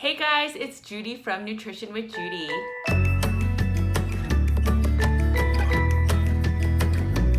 Hey guys, it's Judy from Nutrition with Judy.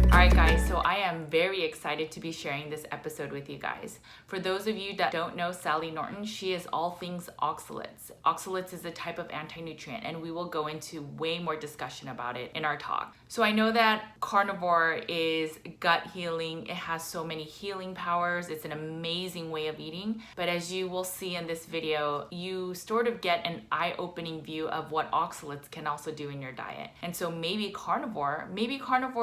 Alright guys, so I am very excited to be sharing this episode with you guys. For those of you that don't know Sally Norton, she is all things oxalates. Oxalates is a type of anti-nutrient, and we will go into way more discussion about it in our talk. So I know that carnivore is gut healing. It has so many healing powers. It's an amazing way of eating. But as you will see in this video, you sort of get an eye-opening view of what oxalates can also do in your diet. And so maybe carnivore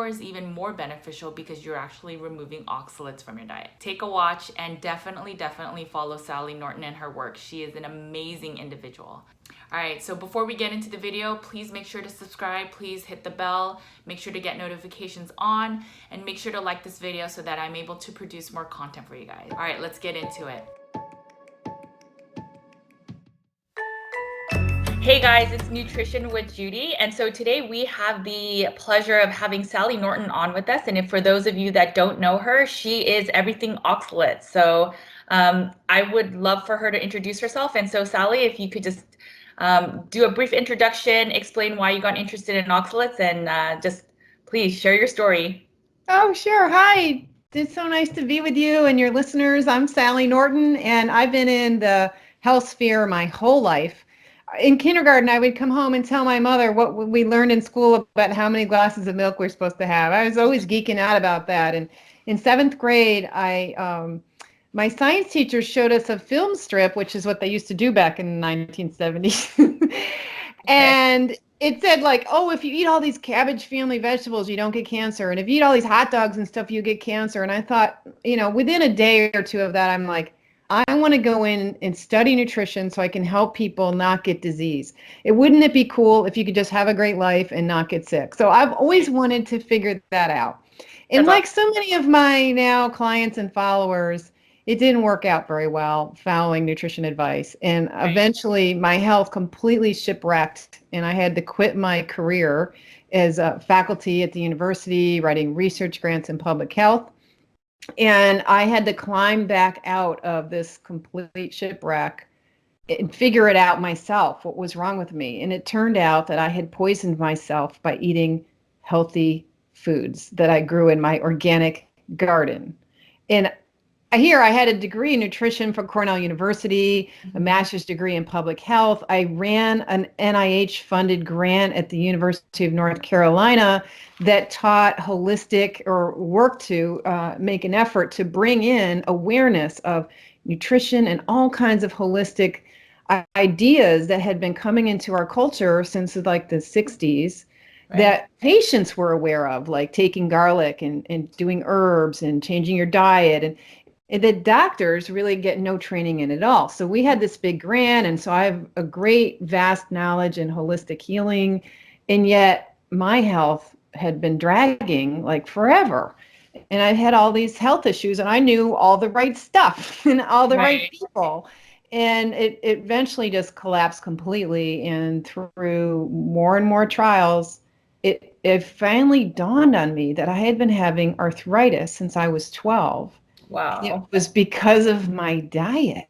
is even more beneficial because you're actually removing oxalates from your diet. Take a watch and definitely follow Sally Norton and her work. She is an amazing individual. All right, so before we get into the video, please make sure to subscribe, please hit the bell, make sure to get notifications on, and make sure to like this video so that I'm able to produce more content for you guys. All right, let's get into it. Hey guys, it's Nutrition with Judy, and so today we have the pleasure of having Sally Norton on with us, and if for those of you that don't know her, she is everything oxalate. So I would love for her to introduce herself, and so Sally, if you could just do a brief introduction, explain why you got interested in oxalates, and just please share your story. Oh, sure. Hi. It's so nice to be with you and your listeners. I'm Sally Norton, and I've been in the health sphere my whole life. In kindergarten, I would come home and tell my mother what we learned in school about how many glasses of milk we're supposed to have. I was always geeking out about that. And in seventh grade, my science teacher showed us a film strip, which is what they used to do back in the 1970s. And it said like, oh, if you eat all these cabbage family vegetables, you don't get cancer. And if you eat all these hot dogs and stuff, you get cancer. And I thought, within a day or two of that, I'm like, I want to go in and study nutrition so I can help people not get disease. Wouldn't it be cool if you could just have a great life and not get sick? So I've always wanted to figure that out. And like so many of my now clients and followers, it didn't work out very well following nutrition advice. And eventually my health completely shipwrecked, and I had to quit my career as a faculty at the university, writing research grants in public health. And I had to climb back out of this complete shipwreck and figure it out myself, what was wrong with me. And it turned out that I had poisoned myself by eating healthy foods that I grew in my organic garden. And here I had a degree in nutrition from Cornell University, a master's degree in public health. I ran an NIH-funded grant at the University of North Carolina that taught holistic, or worked to make an effort to bring in awareness of nutrition and all kinds of holistic ideas that had been coming into our culture since like the 60s. That patients were aware of, like taking garlic and doing herbs and changing your diet. And the doctors really get no training in it all. So we had this big grant, and so I have a great, vast knowledge in holistic healing, and yet my health had been dragging like forever. And I had all these health issues, and I knew all the right stuff and all the right people. And it eventually just collapsed completely. And through more and more trials, it finally dawned on me that I had been having arthritis since I was 12. Wow. It was because of my diet.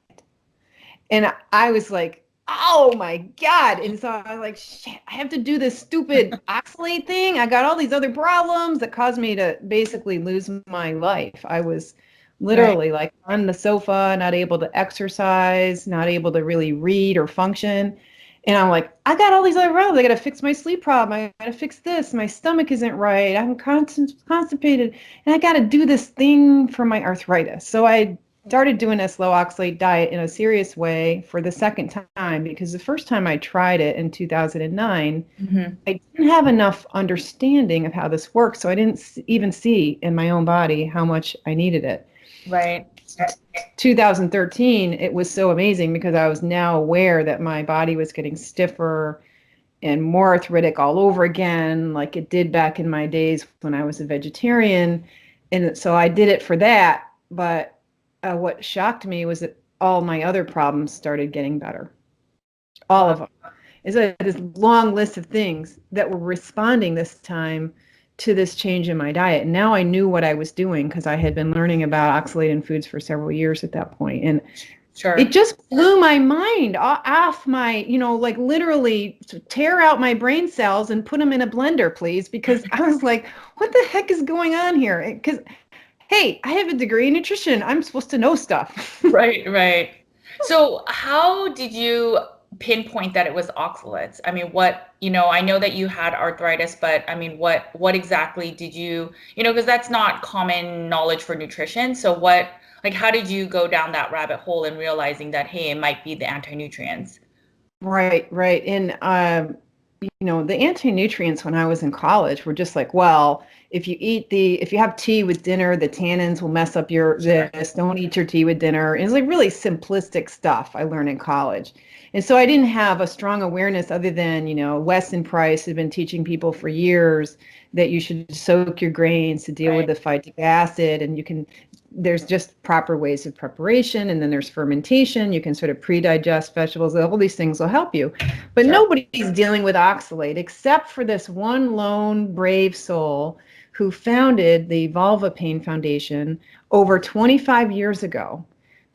And I was like, oh my God. And so I was like, shit, I have to do this stupid oxalate thing. I got all these other problems that caused me to basically lose my life. I was literally like on the sofa, not able to exercise, not able to really read or function. And I'm like, I got all these other problems. I got to fix my sleep problem. I got to fix this. My stomach isn't right. I'm constipated. And I got to do this thing for my arthritis. So I started doing a low oxalate diet in a serious way for the second time, because the first time I tried it in 2009, I didn't have enough understanding of how this works. So I didn't even see in my own body how much I needed it. 2013, it was so amazing because I was now aware that my body was getting stiffer and more arthritic all over again, like it did back in my days when I was a vegetarian. And so I did it for that. But what shocked me was that all my other problems started getting better. All of them. It's this long list of things that were responding this time to this change in my diet. And now I knew what I was doing because I had been learning about oxalated foods for several years at that point. And Sure. It just blew my mind off my, like literally tear out my brain cells and put them in a blender, please, because I was like, what the heck is going on here? Because, hey, I have a degree in nutrition. I'm supposed to know stuff. Right, right. So how did you pinpoint that it was oxalates? I mean, I know that you had arthritis, but I mean, what exactly did because that's not common knowledge for nutrition. So how did you go down that rabbit hole and realizing that, hey, it might be the anti-nutrients? Right, right. And the anti-nutrients when I was in college were just like, well, if you have tea with dinner, the tannins will mess up your Sure. this. Don't eat your tea with dinner. And it's like really simplistic stuff I learned in college. And so I didn't have a strong awareness other than, Weston Price had been teaching people for years that you should soak your grains to deal with Right. the phytic acid, and there's just proper ways of preparation, and then there's fermentation. You can sort of pre-digest vegetables. All these things will help you. But Sure. nobody's dealing with oxalate except for this one lone brave soul who founded the Vulva Pain Foundation over 25 years ago,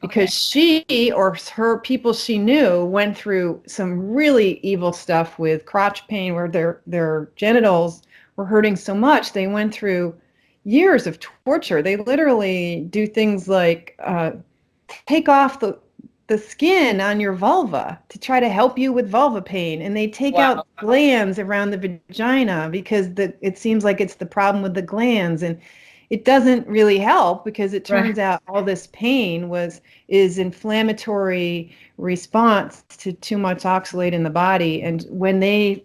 Okay. because she or her people she knew went through some really evil stuff with crotch pain where their genitals were hurting so much they went through years of torture. They literally do things like take off the skin on your vulva to try to help you with vulva pain, and they take Wow. out glands around the vagina because it seems like it's the problem with the glands, and it doesn't really help because it Right. turns out all this pain is inflammatory response to too much oxalate in the body. And when they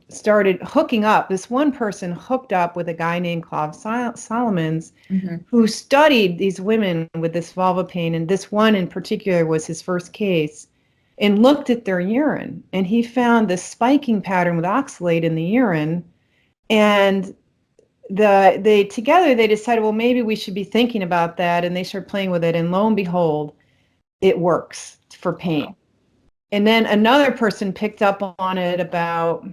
started hooking up, this one person hooked up with a guy named Claude Solomons, Hmm. who studied these women with this vulva pain, and this one in particular was his first case, and looked at their urine, and he found this spiking pattern with oxalate in the urine. And they decided, well, maybe we should be thinking about that, and they started playing with it, and lo and behold, it works for pain. And then another person picked up on it about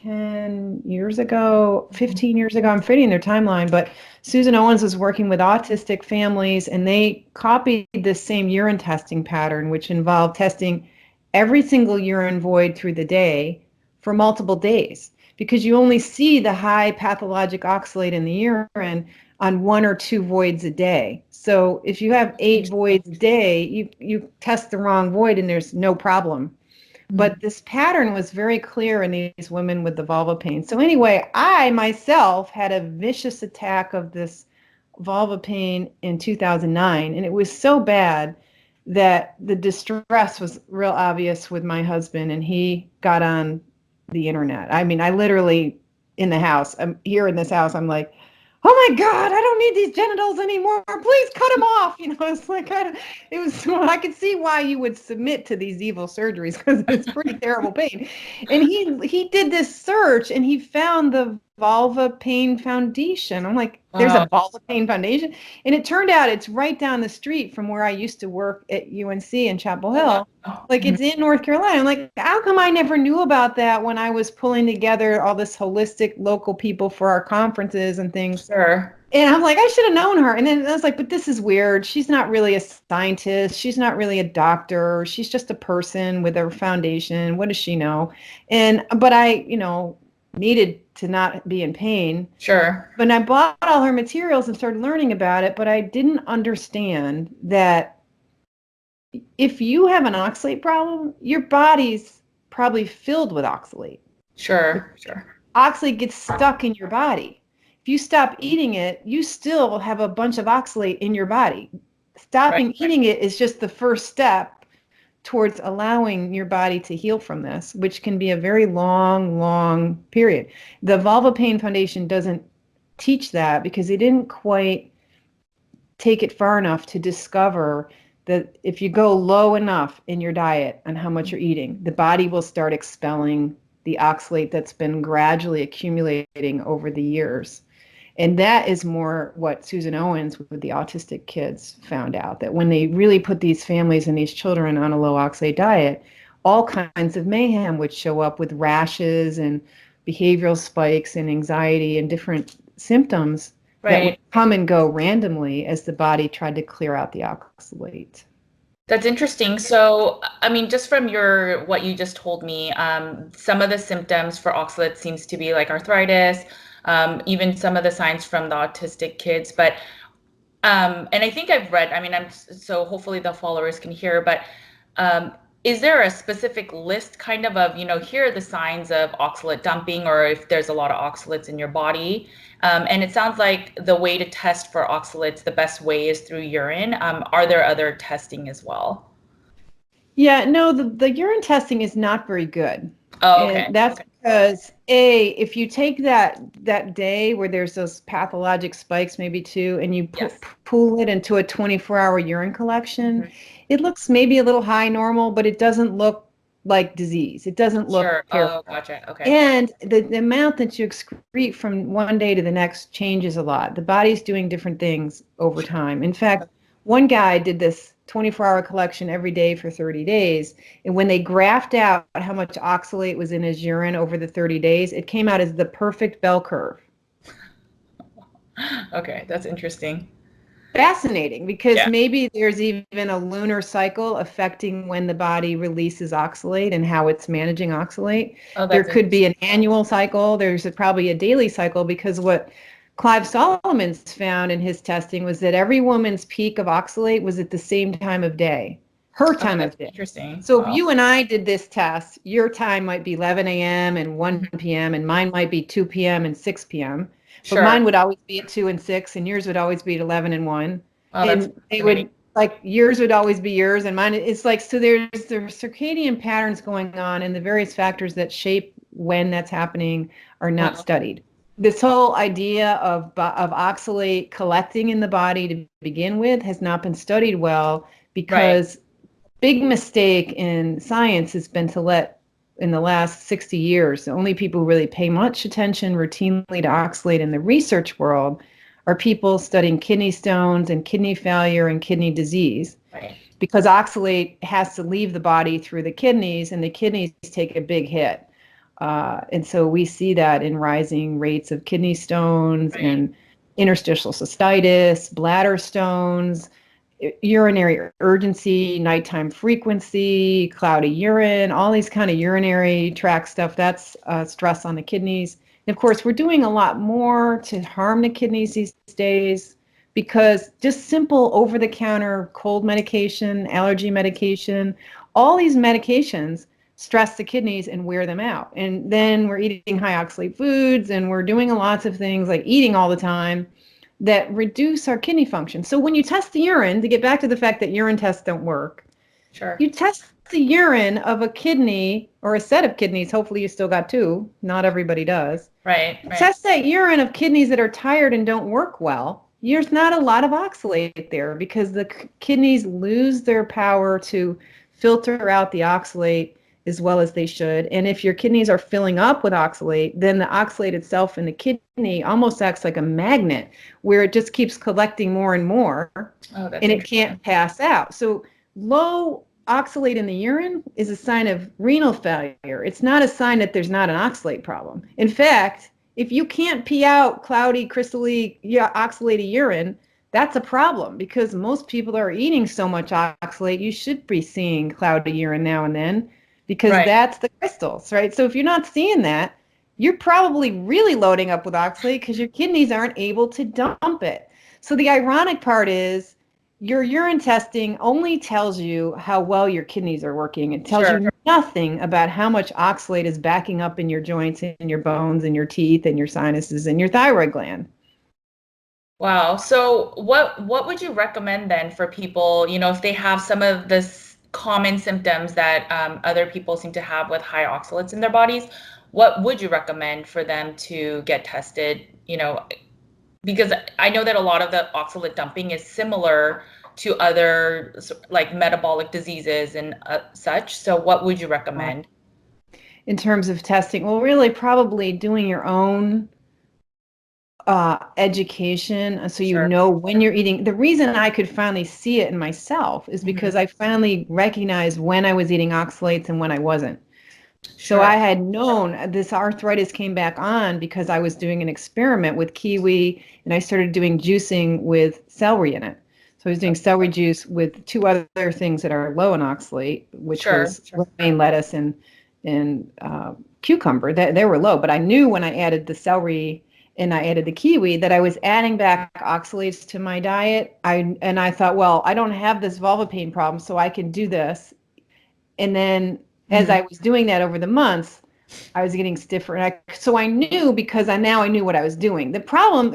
10 years ago, 15 years ago. I'm forgetting their timeline, but Susan Owens was working with autistic families, and they copied this same urine testing pattern, which involved testing every single urine void through the day for multiple days, because you only see the high pathologic oxalate in the urine on 1 or 2 voids a day. So if you have 8 voids a day, you test the wrong void and there's no problem. But this pattern was very clear in these women with the vulva pain. So anyway, I myself had a vicious attack of this vulva pain in 2009, and it was so bad that the distress was real obvious with my husband, and he got on the internet. I mean, I literally in the house, I'm here in this house, I'm like, oh my God, I don't need these genitals anymore. Please cut them off. It's like, it was, so I could see why you would submit to these evil surgeries, because it's pretty terrible pain. And he did this search, and he found the Vulva Pain Foundation. I'm like, there's a Wow. Vulva Pain Foundation. And it turned out it's right down the street from where I used to work at UNC in Chapel Oh, Hill. wow. Like, Mhm. it's in North Carolina. I'm like, how come I never knew about that when I was pulling together all this holistic local people for our conferences and things? Sure. And I'm like, I should have known her. And then I was like, but this is weird. She's not really a scientist. She's not really a doctor. She's just a person with a foundation. What does she know? But I, needed to not be in pain. Sure. But I bought all her materials and started learning about it, but I didn't understand that if you have an oxalate problem, your body's probably filled with oxalate. Sure. Sure. Oxalate gets stuck in your body. If you stop eating it, you still have a bunch of oxalate in your body. Right. Stopping eating it is just the first step towards allowing your body to heal from this, which can be a very long, long period. The Vulva Pain Foundation doesn't teach that because they didn't quite take it far enough to discover that if you go low enough in your diet on how much you're eating, the body will start expelling the oxalate that's been gradually accumulating over the years. And that is more what Susan Owens with the autistic kids found out, that when they really put these families and these children on a low oxalate diet, all kinds of mayhem would show up with rashes and behavioral spikes and anxiety and different symptoms that would Right. come and go randomly as the body tried to clear out the oxalate. That's interesting. So, I mean, just from what you just told me, some of the symptoms for oxalates seems to be like arthritis, even some of the signs from the autistic kids. But and I think I've read, I mean, so hopefully the followers can hear, but um, is there a specific list here are the signs of oxalate dumping, or if there's a lot of oxalates in your body? And it sounds like the way to test for oxalates, the best way is through urine. Are there other testing as well? Yeah, no, the urine testing is not very good. Oh, And okay. that's Okay. because if you take that day where there's those pathologic spikes, maybe two, and you Yes. pool it into a 24-hour urine collection, Mhm. it looks maybe a little high normal, but it doesn't look like disease. It doesn't look Sure. Oh, terrible. gotcha. Okay. And the amount that you excrete from one day to the next changes a lot. The body's doing different things over Sure. time. In fact, one guy did this 24-hour collection every day for 30 days. And when they graphed out how much oxalate was in his urine over the 30 days, it came out as the perfect bell curve. Okay, that's interesting. Fascinating, because Yeah. maybe there's even a lunar cycle affecting when the body releases oxalate and how it's managing oxalate. Oh, There that's could be an interesting. annual cycle. There's probably a daily cycle, because what Clive Solomon's found in his testing was that every woman's peak of oxalate was at the same time of day, her Oh, time that's of day. interesting. So if Wow. you and I did this test, your time might be 11 a.m. and Mhm. 1 p.m., and mine might be 2 p.m. and 6 p.m. But Sure. mine would always be at 2 and 6, and yours would always be at 11 and 1. Oh, that's And they fascinating. would, like, yours would always be yours and mine. It's like, so there's circadian patterns going on, and the various factors that shape when that's happening are not Wow. studied. This whole idea of oxalate collecting in the body to begin with has not been studied well, Right. because big mistake in science has been to let, in the last 60 years, the only people who really pay much attention routinely to oxalate in the research world are people studying kidney stones and kidney failure and kidney disease, Right. because oxalate has to leave the body through the kidneys, and the kidneys take a big hit. And so we see that in rising rates of kidney stones Right. and interstitial cystitis, bladder stones, urinary urgency, nighttime frequency, cloudy urine, all these kind of urinary tract stuff. That's stress on the kidneys. And of course, we're doing a lot more to harm the kidneys these days, because just simple over-the-counter cold medication, allergy medication, all these medications stress the kidneys and wear them out. And then we're eating high oxalate foods, and we're doing lots of things like eating all the time that reduce our kidney function. So when you test the urine, to get back to the fact that urine tests don't work, Sure. you test the urine of a kidney or a set of kidneys. Hopefully you still got two. Not everybody does. Right. Right. Test that urine of kidneys that are tired and don't work well. There's not a lot of oxalate there, because the kidneys lose their power to filter out the oxalate as well as they should. And if your kidneys are filling up with oxalate, then the oxalate itself in the kidney almost acts like a magnet, where it just keeps collecting more and more, Oh, that's and it interesting. can't pass out. So low oxalate in the urine is a sign of renal failure. It's not a sign that there's not an oxalate problem. In fact, if you can't pee out cloudy, crystally, oxalated urine, that's a problem, because most people are eating so much oxalate. You should be seeing cloudy urine now and then, because Right. that's the crystals, right? So if you're not seeing that, you're probably really loading up with oxalate, because your kidneys aren't able to dump it. So the ironic part is, your urine testing only tells you how well your kidneys are working. It tells Sure. you nothing about how much oxalate is backing up in your joints and your bones and your teeth and your sinuses and your thyroid gland. Wow. So what would you recommend then for people, if they have some of this common symptoms that other people seem to have with high oxalates in their bodies? What would you recommend for them to get tested? Because I know that a lot of the oxalate dumping is similar to other like metabolic diseases and such. So what would you recommend? In terms of testing, well, really probably doing your own education, so you Sure. know when you're eating. The reason I could finally see it in myself is Hmm. because I finally recognized when I was eating oxalates and when I wasn't. So I Sure. had known this arthritis came back on because I was doing an experiment with kiwi and I started doing juicing with celery in it. So I was doing celery juice with two other things that are low in oxalate, which Sure. was romaine lettuce and cucumber. That they were low, but I knew when I added the celery and I added the kiwi that I was adding back oxalates to my diet. I thought, well, I don't have this vulva pain problem, so I can do this. And then as Hmm. I was doing that over the months, I was getting stiffer. So I knew because I knew what I was doing. The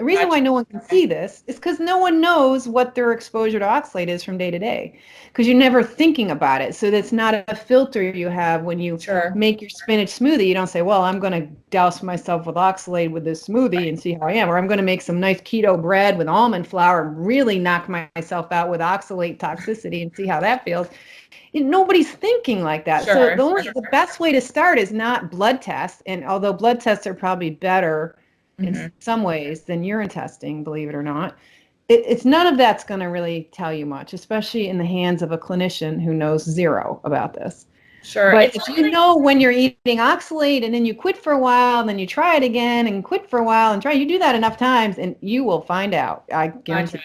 reason why Gotcha. no one can see this is because no one knows what their exposure to oxalate is from day to day because you're never thinking about it. So that's not a filter you have when you Sure. make your spinach smoothie. You don't say, well, I'm going to douse myself with oxalate with this smoothie and see how I am. Or I'm going to make some nice keto bread with almond flour and really knock myself out with oxalate toxicity and see how that feels. Nobody's thinking like that. So Sure. the best way to start is not blood tests. And although blood tests are probably better in Hmm. some ways than urine testing, believe it or not, it's none of that's going to really tell you much, especially in the hands of a clinician who knows zero about this. Sure. But It if sounds you like know when you're eating oxalate and then you quit for a while and then you try it again and quit for a while and try, you do that enough times and you will find out. I gotcha. guarantee.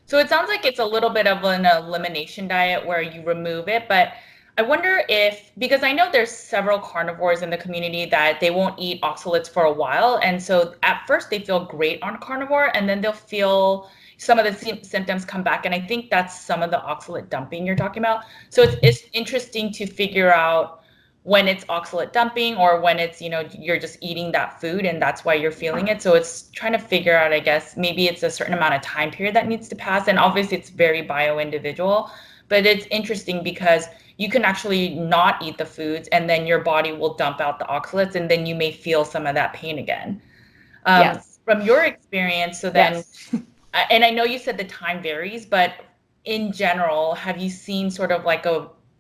So it sounds like it's a little bit of an elimination diet where you remove it, but I wonder if, because I know there's several carnivores in the community that they won't eat oxalates for a while. And so at first they feel great on carnivore and then they'll feel some of the symptoms come back. And I think that's some of the oxalate dumping you're talking about. So it's interesting to figure out when it's oxalate dumping or when it's, you're just eating that food and that's why you're feeling it. So it's trying to figure out, I guess, maybe it's a certain amount of time period that needs to pass. And obviously it's very bio individual, but it's interesting because you can actually not eat the foods and then your body will dump out the oxalates and then you may feel some of that pain again. Yes. From your experience, so then, Yes. and I know you said the time varies, but in general, have you seen sort of like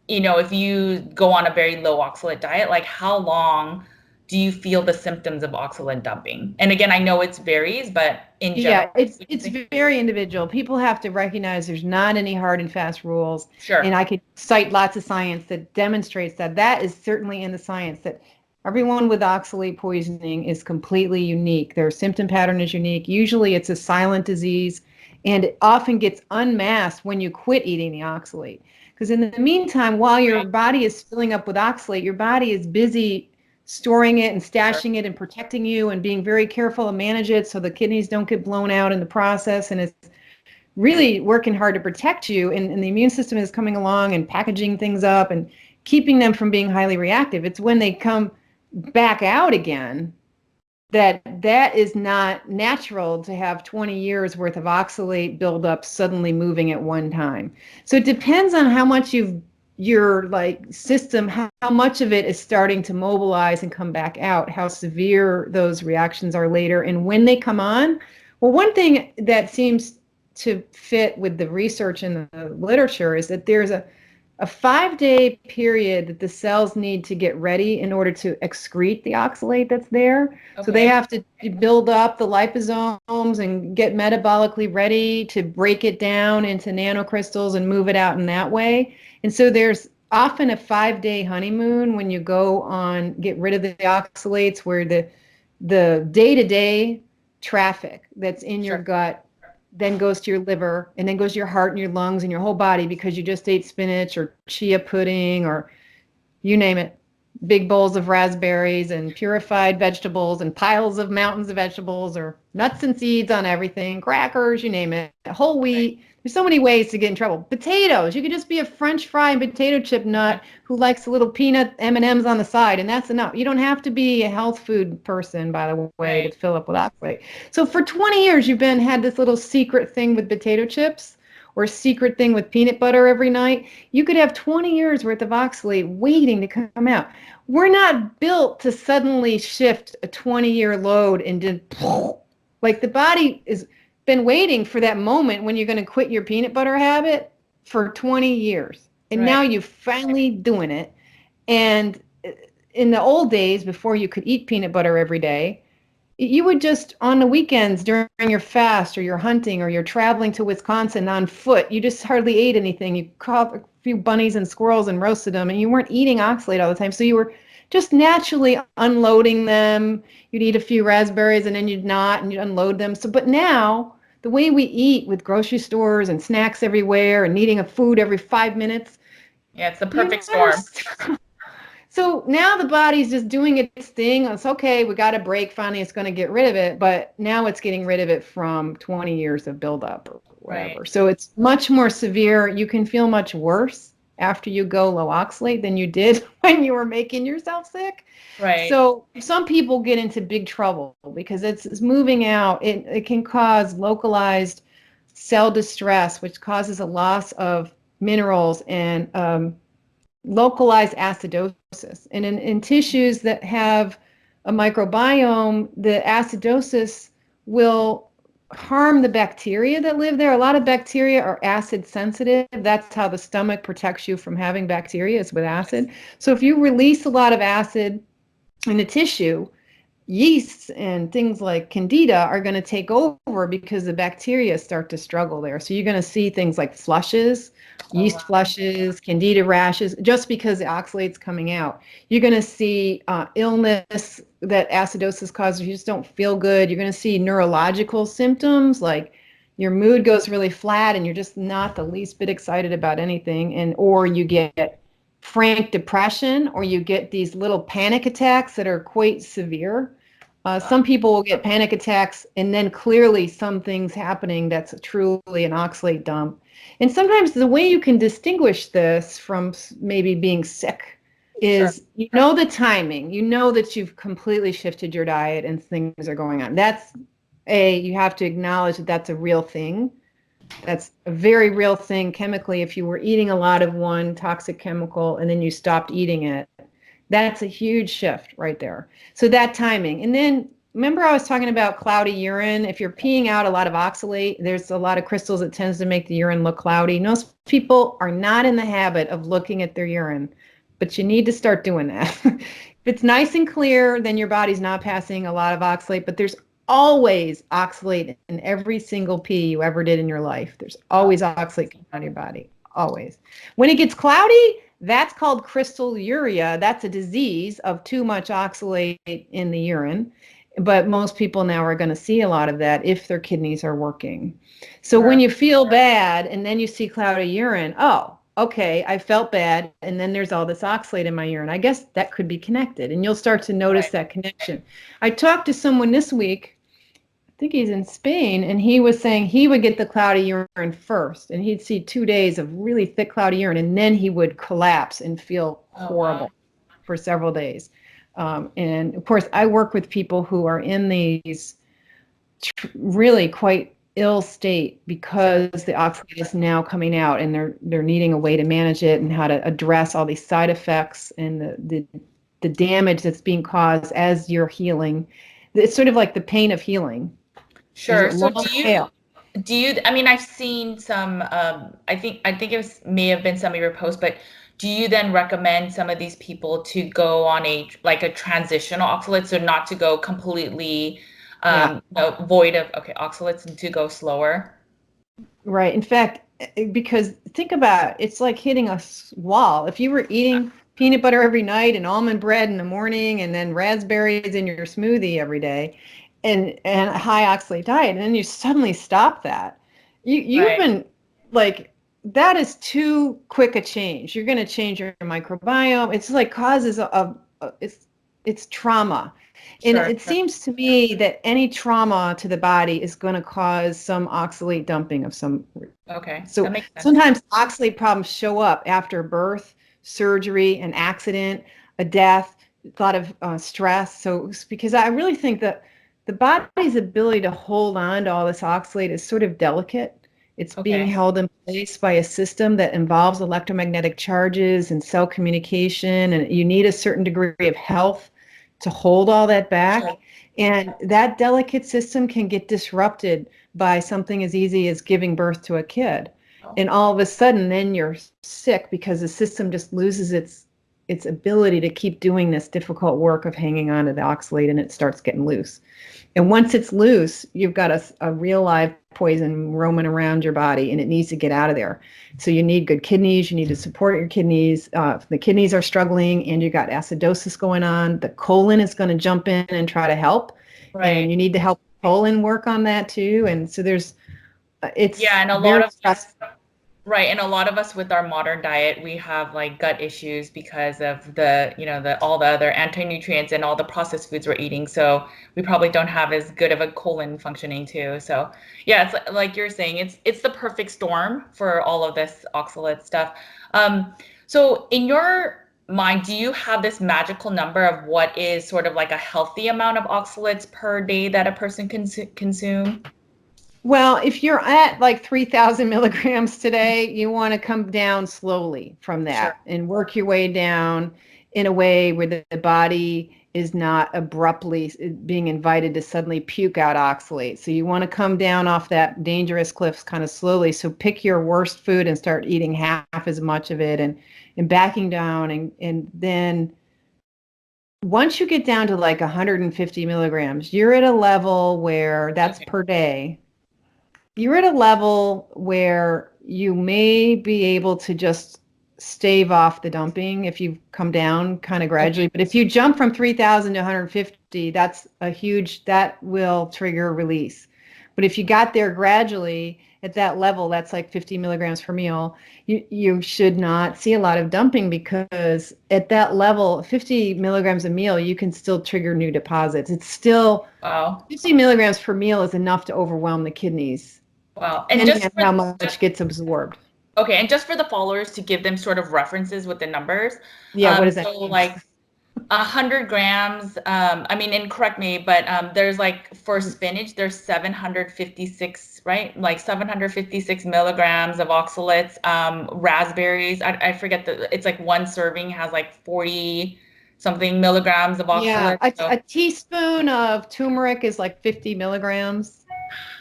if you go on a very low oxalate diet, like how long do you feel the symptoms of oxalate dumping? And again, I know it varies, but in general, Yeah, it's would you it's say? very individual. People have to recognize there's not any hard and fast rules, and Sure. I could cite lots of science that demonstrates that that is certainly in the science that everyone with oxalate poisoning is completely unique. Their symptom pattern is unique. Usually it's a silent disease, and it often gets unmasked when you quit eating the oxalate. Because in the meantime, while your Right. body is filling up with oxalate, your body is busy storing it and Sure. stashing it and protecting you and being very careful to manage it so the kidneys don't get blown out in the process. And it's really working hard to protect you. And the immune system is coming along and packaging things up and keeping them from being highly reactive. It's when they come back out again that is not natural to have 20 years worth of oxalate buildup suddenly moving at one time. So it depends on how much your like system, how much of it is starting to mobilize and come back out, how severe those reactions are later and when they come on. Well, one thing that seems to fit with the research and the literature is that there's a 5-day period that the cells need to get ready in order to excrete the oxalate that's there. So they Okay. have to build up the liposomes and get metabolically ready to break it down into nanocrystals and move it out in that way. And so there's often a 5-day honeymoon when you go on get rid of the oxalates where the day-to-day traffic that's in your Sure. gut then goes to your liver and then goes to your heart and your lungs and your whole body because you just ate spinach or chia pudding or you name it, big bowls of raspberries and purified vegetables and piles of mountains of vegetables or nuts and seeds on everything, crackers, you name it, whole Right. wheat. There's so many ways to get in trouble. Potatoes, you could just be a French fry and potato chip nut who likes a little peanut M&Ms on the side, and that's enough. You don't have to be a health food person, by the way, to Right. fill up with oxalate. So for 20 years, you've had this little secret thing with potato chips or secret thing with peanut butter every night. You could have 20 years worth of oxalate waiting to come out. We're not built to suddenly shift a 20-year load and just like the body has been waiting for that moment when you're going to quit your peanut butter habit for 20 years. And now Right. you're finally doing it. And in the old days, before you could eat peanut butter every day, you would just on the weekends during your fast or your hunting or you're traveling to Wisconsin on foot, you just hardly ate anything. You caught a few bunnies and squirrels and roasted them, and you weren't eating oxalate all the time. So you were just naturally unloading them. You'd eat a few raspberries and then you'd not, and you'd unload them. So, but now the way we eat with grocery stores and snacks everywhere and eating a food every 5 minutes, Yeah, it's the you perfect never storm. so now the body's just doing its thing. It's okay. We got a break. Finally, it's going to get rid of it. But now it's getting rid of it from 20 years of buildup or Right. whatever. So it's much more severe. You can feel much worse after you go low oxalate than you did when you were making yourself sick. Right. So some people get into big trouble because it's moving out. It can cause localized cell distress, which causes a loss of minerals and localized acidosis. And in tissues that have a microbiome, the acidosis will harm the bacteria that live there. A lot of bacteria are acid sensitive. That's how the stomach protects you from having bacteria, is with acid. So if you release a lot of acid in the tissue, yeasts and things like candida are going to take over because the bacteria start to struggle there. So you're going to see things like flushes, Oh, yeast wow. flushes, candida rashes, just because the oxalate's coming out. You're going to see illness that acidosis causes. You just don't feel good. You're going to see neurological symptoms like your mood goes really flat and you're just not the least bit excited about anything, and or you get frank depression, or you get these little panic attacks that are quite severe. Some people will get panic attacks and then clearly something's happening that's truly an oxalate dump. And sometimes the way you can distinguish this from maybe being sick Sure. is, you know, the timing. You know that you've completely shifted your diet and things are going on. You have to acknowledge that that's a real thing. That's a very real thing chemically. If you were eating a lot of one toxic chemical and then you stopped eating it, that's a huge shift right there. So that timing. And then remember I was talking about cloudy urine. If you're peeing out a lot of oxalate, there's a lot of crystals that tends to make the urine look cloudy. Most people are not in the habit of looking at their urine, but you need to start doing that. If it's nice and clear, then your body's not passing a lot of oxalate, but there's always oxalate in every single pee you ever did in your life. There's Oh, always oxalate coming out of your body, always. When it gets cloudy, that's called crystalluria. That's a disease of too much oxalate in the urine. But most people now are going to see a lot of that if their kidneys are working. So when sure. you feel bad and then you see cloudy urine, oh, okay, I felt bad. And then there's all this oxalate in my urine. I guess that could be connected. And you'll start to notice Right. that connection. I talked to someone this week, I think he's in Spain, and he was saying he would get the cloudy urine first, and he'd see 2 days of really thick cloudy urine, and then he would collapse and feel Oh, wow. horrible for several days. And of course, I work with people who are in these really quite ill state Sure. because the oxalate is now coming out, and they're needing a way to manage it and how to address all these side effects and the damage that's being caused as you're healing. It's sort of like the pain of healing. There's a Sure. So long tail. I mean, I've seen some, I think may have been some of your posts, but do you then recommend some of these people to go on like a transitional oxalate, so not to go completely, Yeah, void of, okay, oxalates, and to go slower? right. In fact, because think about it, it's like hitting a wall. If you were eating peanut butter every night and almond bread in the morning and then raspberries in your smoothie every day, and a high oxalate diet, and then you suddenly stop that, you've Right. been like, that is too quick a change. You're going to change your microbiome. It's like causes it's trauma. And Sure. it seems to me that any trauma to the body is going to cause some oxalate dumping of some. Okay. So That makes sense. sometimes oxalate problems show up after birth, surgery, an accident, a death, a lot of stress. So because I really think that the body's ability to hold on to all this oxalate is sort of delicate. It's being Okay. held in place by a system that involves electromagnetic charges and cell communication, and you need a certain degree of health to hold all that Sure. back. And that delicate system can get disrupted by something as easy as giving birth to a kid. Oh, And all of a sudden, then you're sick because the system just loses its ability to keep doing this difficult work of hanging on to the oxalate, and it starts getting loose. And once it's loose, you've got a real live poison roaming around your body, and it needs to get out of there. So you need good kidneys. You need to support your kidneys. If the kidneys are struggling and you got acidosis going on, the colon is going to jump in and try to help. And you need to help colon work on that too. And so it's and a very lot of stressful. Right. And a lot of us with our modern diet, we have like gut issues because of all the other anti-nutrients and all the processed foods we're eating. So we probably don't have as good of a colon functioning too. So yeah, it's like you're saying, it's the perfect storm for all of this oxalate stuff. So in your mind, do you have this magical number of what is sort of like a healthy amount of oxalates per day that a person can consume? Well, if you're at like 3,000 milligrams today, you want to come down slowly from that and work your way down in a way where the body is not abruptly being invited to suddenly puke out oxalate. So you want to come down off that dangerous cliffs kind of slowly. So pick your worst food and start eating half as much of it and backing down. And then once you get down to like 150 milligrams, you're at a level where that's per day. You're at a level where you may be able to just stave off the dumping if you come down kind of gradually. But if you jump from 3,000 to 150, that will trigger release. But if you got there gradually at that level, that's like 50 milligrams per meal, you should not see a lot of dumping, because at that level, 50 milligrams a meal, you can still trigger new deposits. It's still 50 milligrams per meal is enough to overwhelm the kidneys. Wow. And depending on how much gets absorbed. Okay, and just for the followers to give them sort of references with the numbers. Yeah, what is that? So like 100 grams, I mean, and correct me, but there's like for spinach, there's 756, right? Like 756 milligrams of oxalates. Raspberries, I forget it's like one serving has like 40 something milligrams of oxalates. Yeah, a teaspoon of turmeric is like 50 milligrams.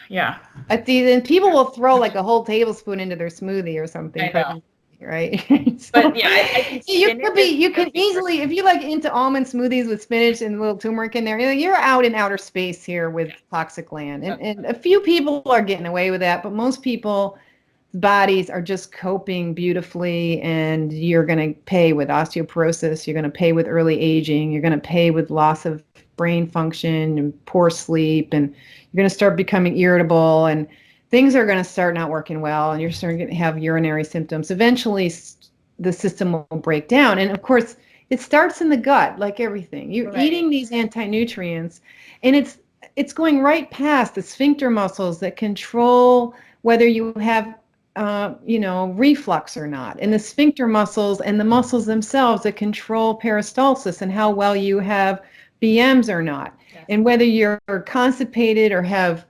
Yeah. Then people will throw like a whole tablespoon into their smoothie or something. I know. Right? But yeah, I you can easily, if you like into almond smoothies with spinach and a little turmeric in there, you're out in outer space here with toxic land. And a few people are getting away with that, but most people bodies are just coping beautifully, and you're going to pay with osteoporosis, you're going to pay with early aging, you're going to pay with loss of brain function and poor sleep, and you're going to start becoming irritable, and things are going to start not working well, and you're starting to have urinary symptoms. Eventually the system will break down, and of course it starts in the gut. Like everything, you're eating these anti-nutrients, and it's going right past the sphincter muscles that control whether you have reflux or not, and the sphincter muscles and the muscles themselves that control peristalsis and how well you have BMs or not. Yes. And whether you're constipated or have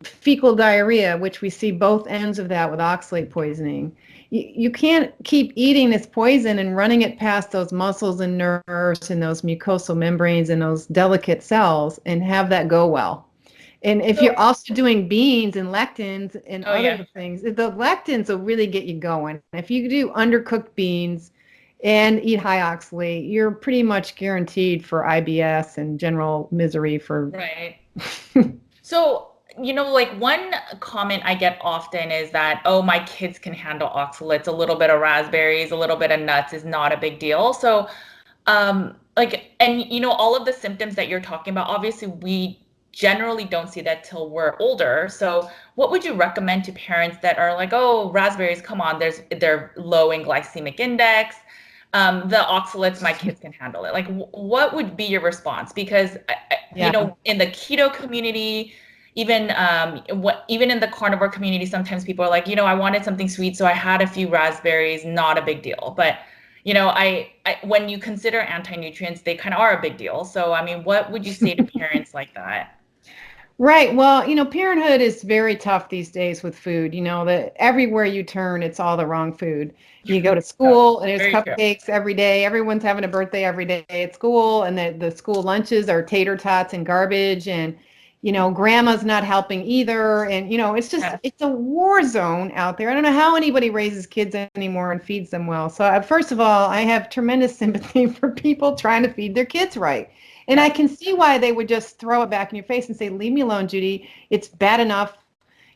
fecal diarrhea, which we see both ends of that with oxalate poisoning. You can't keep eating this poison and running it past those muscles and nerves and those mucosal membranes and those delicate cells and have that go well. And if you're also doing beans and lectins and other things, the lectins will really get you going. If you do undercooked beans and eat high oxalate, you're pretty much guaranteed for IBS and general misery for. Right. So, like one comment I get often is that, oh, my kids can handle oxalates, a little bit of raspberries, a little bit of nuts is not a big deal. So, all of the symptoms that you're talking about, obviously we generally don't see that till we're older. So what would you recommend to parents that are like, oh, raspberries, come on, they're low in glycemic index. The oxalates, my kids can handle it. Like, what would be your response? Because, in the keto community, even in the carnivore community, sometimes people are like, I wanted something sweet, so I had a few raspberries, not a big deal. But, when you consider anti-nutrients, they kind of are a big deal. So, I mean, what would you say to parents like that? Right. Well, parenthood is very tough these days with food. That everywhere you turn, it's all the wrong food. You go to school and there's cupcakes every day. Everyone's having a birthday every day at school, and the school lunches are tater tots and garbage. And, grandma's not helping either. And, it's a war zone out there. I don't know how anybody raises kids anymore and feeds them well. So first of all, I have tremendous sympathy for people trying to feed their kids right. And I can see why they would just throw it back in your face and say, leave me alone, Judy. It's bad enough.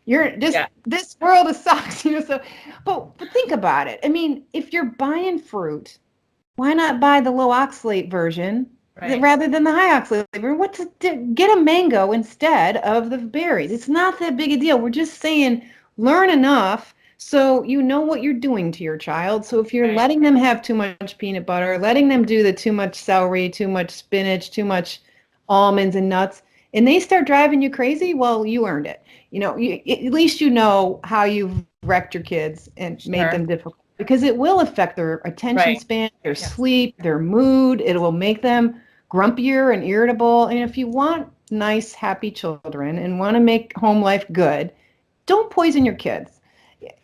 This world is sucks, so, but think about it. I mean, if you're buying fruit, why not buy the low oxalate version rather than the high oxalate version? Get a mango instead of the berries. It's not that big a deal. We're just saying, learn enough so you know what you're doing to your child. So if you're letting them have too much peanut butter, letting them do the too much celery, too much spinach, too much almonds and nuts, and they start driving you crazy, well, you earned it. At least you know how you've wrecked your kids and made them difficult, because it will affect their attention span, their sleep, their mood. It will make them grumpier and irritable. And if you want nice, happy children and want to make home life good, don't poison your kids.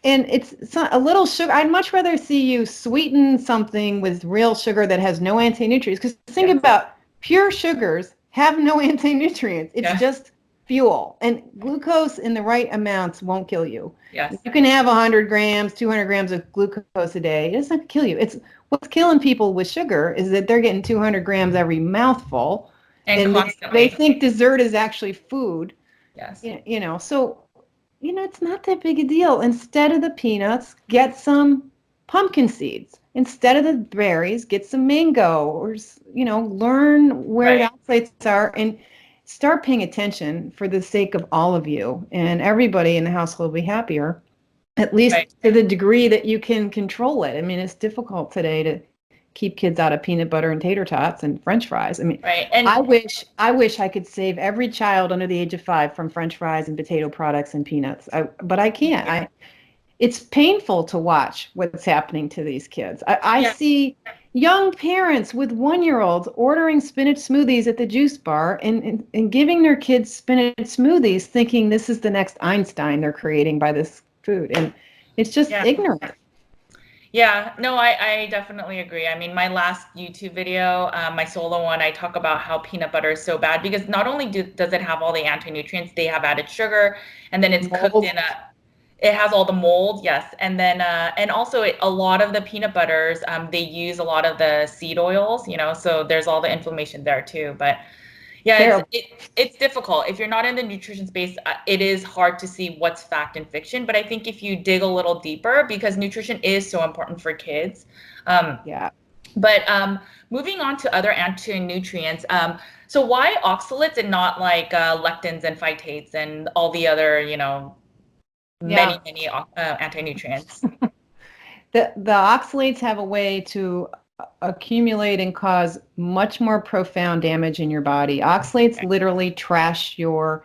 And it's not a little sugar. I'd much rather see you sweeten something with real sugar that has no anti-nutrients. Because think about pure sugars have no anti-nutrients. It's just fuel. And glucose in the right amounts won't kill you. Yes. You can have 100 grams, 200 grams of glucose a day. It doesn't kill you. It's what's killing people with sugar is that they're getting 200 grams every mouthful. And they think dessert is actually food. Yes. So, it's not that big a deal. Instead of the peanuts, get some pumpkin seeds. Instead of the berries, get some mango, or, learn where the oxalates are and start paying attention for the sake of all of you, and everybody in the household will be happier, at least to the degree that you can control it. I mean, it's difficult today to keep kids out of peanut butter and tater tots and French fries. I mean, and I wish I could save every child under the age of 5 from French fries and potato products and peanuts. But I can't. It's painful to watch what's happening to these kids. I see young parents with 1-year-olds ordering spinach smoothies at the juice bar and giving their kids spinach smoothies, thinking this is the next Einstein they're creating by this food. And it's just ignorant. Yeah, no, I definitely agree. I mean, my last YouTube video, my solo one, I talk about how peanut butter is so bad because not only does it have all the anti-nutrients, they have added sugar, and then it's cooked in it has all the mold, yes. And then, and also a lot of the peanut butters, they use a lot of the seed oils, so there's all the inflammation there too. But yeah, it's difficult. If you're not in the nutrition space, it is hard to see what's fact and fiction. But I think if you dig a little deeper, because nutrition is so important for kids. But moving on to other anti-nutrients. So why oxalates and not like lectins and phytates and all the other, many anti-nutrients? The oxalates have a way to accumulate and cause much more profound damage in your body. Oxalates literally trash your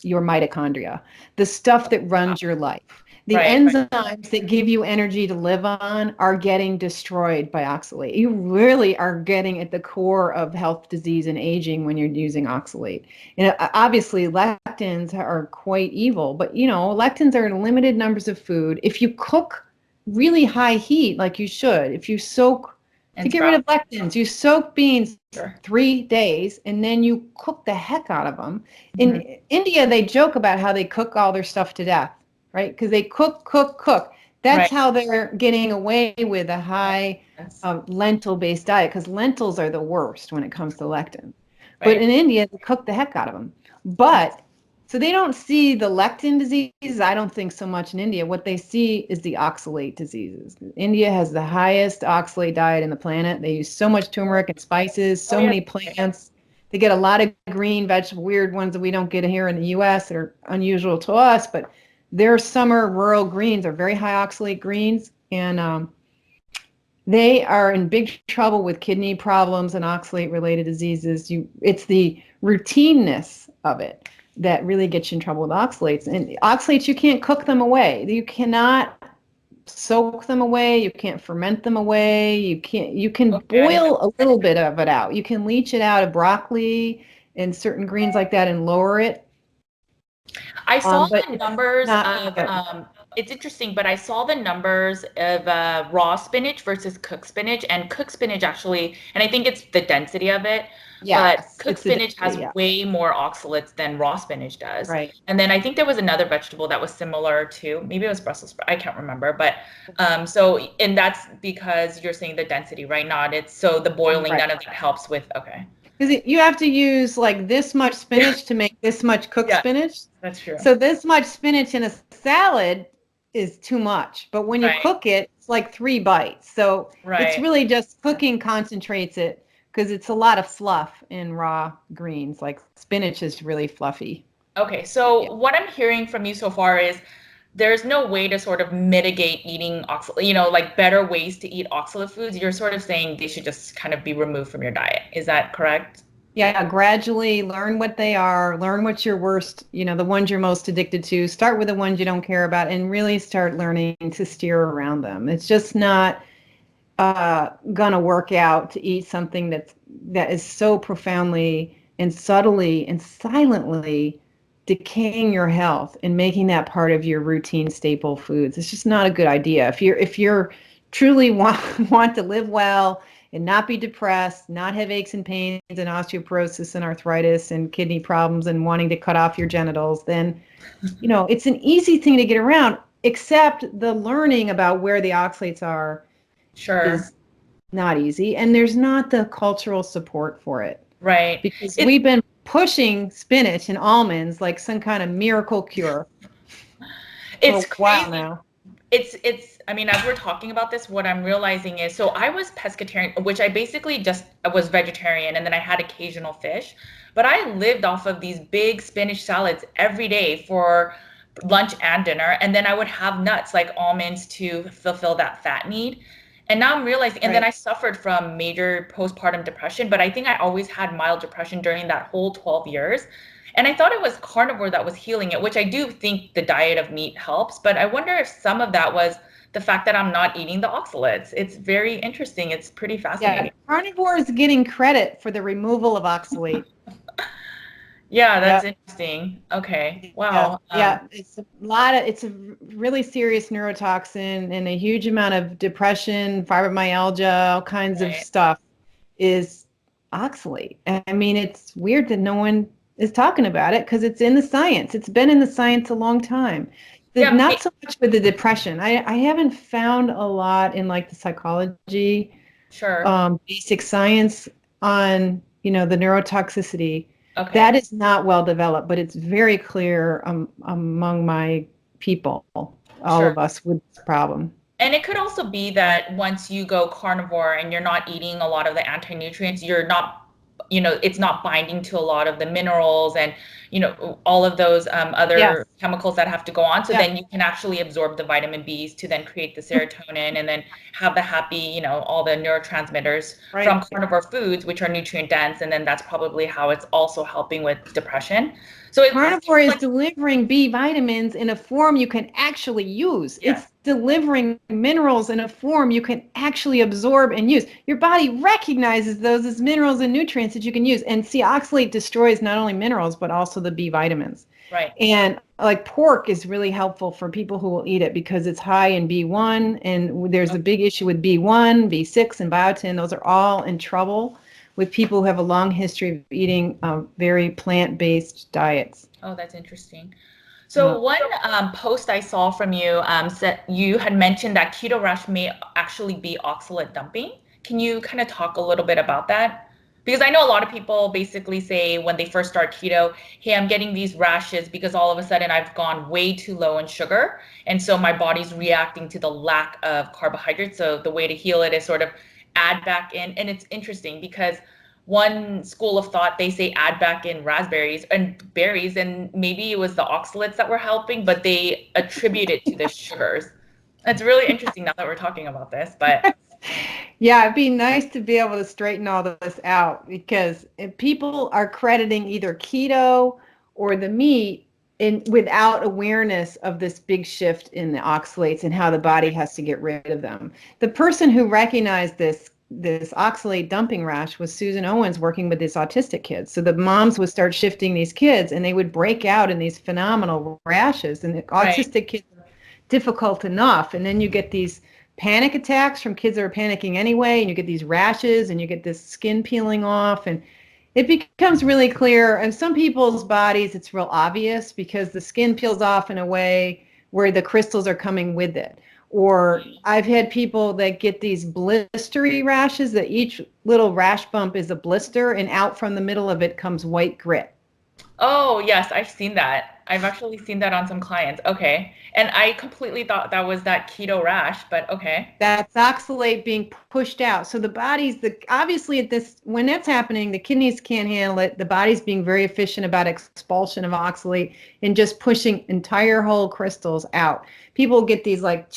mitochondria, the stuff that runs your life. The enzymes that give you energy to live on are getting destroyed by oxalate. You really are getting at the core of health, disease, and aging when you're using oxalate. And obviously, lectins are quite evil, but lectins are in limited numbers of food. If you cook really high heat, like you should, if you soak to get rid of lectins, you soak beans 3 days and then you cook the heck out of them. In India, they joke about how they cook all their stuff to death, right? Because they cook. That's how they're getting away with a high lentil-based diet, because lentils are the worst when it comes to lectin. But in India, they cook the heck out of them. So they don't see the lectin diseases, I don't think so much in India. What they see is the oxalate diseases. India has the highest oxalate diet in the planet. They use so much turmeric and spices, so many plants. They get a lot of green vegetable, weird ones that we don't get here in the U.S. that are unusual to us, but their summer rural greens are very high oxalate greens, and they are in big trouble with kidney problems and oxalate-related diseases. It's the routineness of it that really gets you in trouble with oxalates. And oxalates, you can't cook them away. You cannot soak them away. You can't ferment them away. You can boil a little bit of it out. You can leach it out of broccoli and certain greens like that and lower it. I saw the numbers of it's interesting, but I saw the numbers of raw spinach versus cooked spinach, and cooked spinach actually, and I think it's the density of it, but Yes, cooked it's the spinach has density, yeah. way more oxalates than raw spinach does. Right. And then I think there was another vegetable that was similar to, maybe it was Brussels sprout, I can't remember, but so, and that's because you're saying the density, right? Not it's so the boiling, Right. none of that helps with, okay. Because you have to use like this much spinach to make this much cooked Yeah, spinach. that's true. So this much spinach in a salad is too much. But when you Right, cook it, it's like 3 bites. So it's right. really just cooking concentrates it because it's a lot of fluff in raw greens. Like spinach is really fluffy. Okay, Yeah. so what I'm hearing from you so far is there's no way to sort of mitigate eating oxalate, like better ways to eat oxalate foods. You're sort of saying they should just kind of be removed from your diet. Is that correct? Yeah, gradually learn what they are, learn what's your worst, the ones you're most addicted to. Start with the ones you don't care about and really start learning to steer around them. It's just not gonna work out to eat something that is so profoundly and subtly and silently decaying your health and making that part of your routine staple foods. It's just not a good idea. If you're truly want to live well and not be depressed, not have aches and pains and osteoporosis and arthritis and kidney problems and wanting to cut off your genitals, then it's an easy thing to get around, except the learning about where the oxalates are Sure. is not easy, and there's not the cultural support for it Right. because It's we've been pushing spinach and almonds like some kind of miracle cure for a it's while crazy. now. It's I mean, as we're talking about this, what I'm realizing is so I was pescatarian, which I basically just was vegetarian and then I had occasional fish, but I lived off of these big spinach salads every day for lunch and dinner, and then I would have nuts like almonds to fulfill that fat need. And now I'm realizing, and then Right. I suffered from major postpartum depression, but I think I always had mild depression during that whole 12 years. And I thought it was carnivore that was healing it, which I do think the diet of meat helps. But I wonder if some of that was the fact that I'm not eating the oxalates. It's very interesting. It's pretty Yeah, fascinating. carnivore is getting credit for the removal of oxalate. Yeah, that's Yeah. interesting. Okay. Yeah, Wow. yeah, it's a really serious neurotoxin and a huge amount of depression, fibromyalgia, all kinds of Right. stuff is oxalate. I mean, it's weird that no one is talking about it because it's in the science. It's been in the science a long time. Yeah. Not so much with the depression. I haven't found a lot in like the psychology, Sure. basic science on, the neurotoxicity. Okay. That is not well developed, but it's very clear among my people, all Sure. of us with this problem. And it could also be that once you go carnivore and you're not eating a lot of the anti-nutrients, you're not, it's not binding to a lot of the minerals and, all of those other Yes. chemicals that have to go on. So Yeah. then you can actually absorb the vitamin Bs to then create the serotonin and then have the happy, all the neurotransmitters from Right. carnivore foods, which are nutrient dense. And then that's probably how it's also helping with depression. So it Carnivore seems is like, delivering B vitamins in a form you can actually use. yes, It's delivering minerals in a form you can actually absorb and use. Your body recognizes those as minerals and nutrients that you can use. And see, oxalate destroys not only minerals, but also the B vitamins. right. And like pork is really helpful for people who will eat it because it's high in B1. And there's a big issue with B1, B6, and biotin. Those are all in trouble with people who have a long history of eating very plant-based diets. Oh, that's interesting. Uh, So one post I saw from you said you had mentioned that keto rash may actually be oxalate dumping. Can you kind of talk a little bit about that? Because I know a lot of people basically say when they first start keto, hey, I'm getting these rashes because all of a sudden I've gone way too low in sugar. And so my body's reacting to the lack of carbohydrates. So the way to heal it is sort of add back in. And it's interesting because one school of thought, they say add back in raspberries and berries, and maybe it was the oxalates that were helping, but they attribute it to the sugars. It's really interesting now that we're talking about this, but Yeah, it'd be nice to be able to straighten all this out because if people are crediting either keto or the meat without awareness of this big shift in the oxalates and how the body has to get rid of them. The person who recognized this oxalate dumping rash was Susan Owens working with these autistic kids. So the moms would start shifting these kids and they would break out in these phenomenal rashes and the right, autistic kids difficult enough. And then you get these panic attacks from kids that are panicking anyway, and you get these rashes and you get this skin peeling off, and it becomes really clear. In some people's bodies, it's real obvious because the skin peels off in a way where the crystals are coming with it. Or I've had people that get these blistery rashes that each little rash bump is a blister, and out from the middle of it comes white grit. Oh, yes, I've seen that. I've actually seen that on some clients. Okay. And I completely thought that was that keto rash, but okay. That's oxalate being pushed out. So the body's obviously at this, when that's happening, the kidneys can't handle it. The body's being very efficient about expulsion of oxalate and just pushing entire whole crystals out. People get these like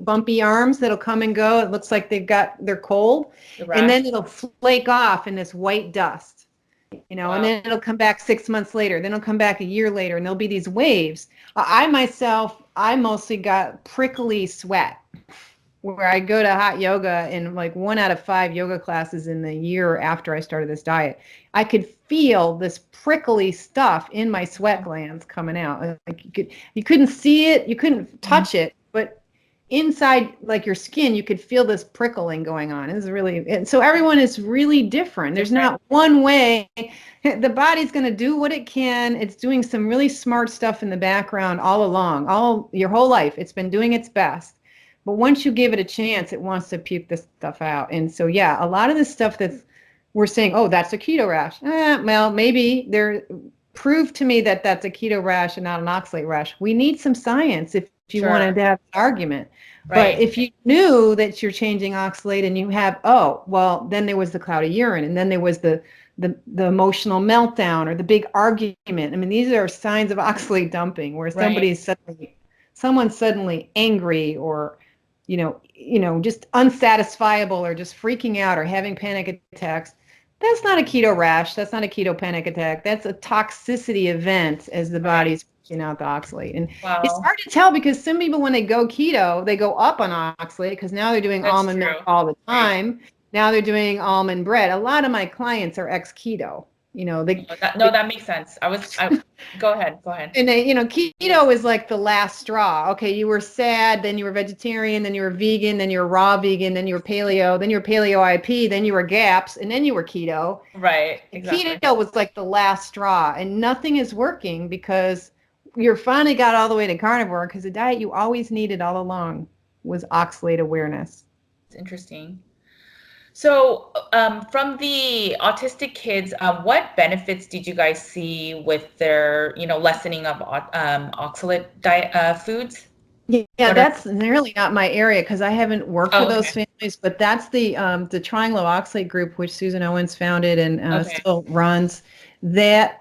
bumpy arms that'll come and go. It looks like they're cold, and then it'll flake off in this white dust. Wow. And then it'll come back 6 months later, then it'll come back a year later, and there'll be these waves. I mostly got prickly sweat where I go to hot yoga, and like 1 out of 5 yoga classes in the year after I started this diet, I could feel this prickly stuff in my sweat glands coming out. Like you couldn't see it, you couldn't touch it, but inside like your skin, you could feel this prickling going on. And so everyone is really different. There's not one way. The body's going to do what it can. It's doing some really smart stuff in the background all along, your whole life. It's been doing its best. But once you give it a chance, it wants to puke this stuff out. And so, yeah, a lot of the stuff we're saying, oh, that's a keto rash. Well, maybe prove to me that that's a keto rash and not an oxalate rash. We need some science if you wanted to have an argument. Right. But if you knew that you're changing oxalate and you have, then there was the cloud of urine, and then there was the emotional meltdown or the big argument. I mean, these are signs of oxalate dumping where someone's suddenly angry or, just unsatisfiable or just freaking out or having panic attacks. That's not a keto rash. That's not a keto panic attack. That's a toxicity event as the body's pushing out the oxalate. And it's hard to tell because some people, when they go keto, they go up on oxalate because now they're doing almond milk all the time. Now they're doing almond bread. A lot of my clients are ex-keto. That makes sense. Go ahead. And keto is like the last straw. Okay, you were sad, then you were vegetarian, then you were vegan, then you were raw vegan, then you were paleo, then you were paleo IP, then you were GAPS, and then you were keto. Right. Exactly. Keto was like the last straw, and nothing is working because you're finally got all the way to carnivore because the diet you always needed all along was oxalate awareness. It's interesting. So from the autistic kids, what benefits did you guys see with their, lessening of oxalate diet foods? Yeah, that's really not my area because I haven't worked with those families, but that's the Triangle of Oxalate group, which Susan Owens founded and still runs. That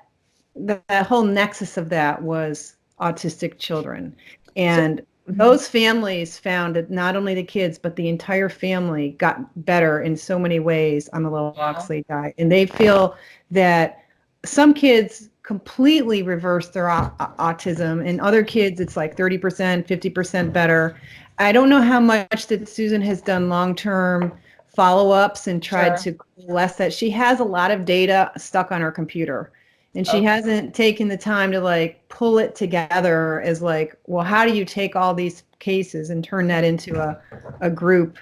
whole nexus of that was autistic children. And those families found that not only the kids, but the entire family got better in so many ways on the low oxalate diet. And they feel that some kids completely reverse their autism, and other kids, it's like 30%, 50% better. I don't know how much that Susan has done long-term follow-ups and tried to coalesce that. She has a lot of data stuck on her computer. And she hasn't taken the time to pull it together as how do you take all these cases and turn that into a group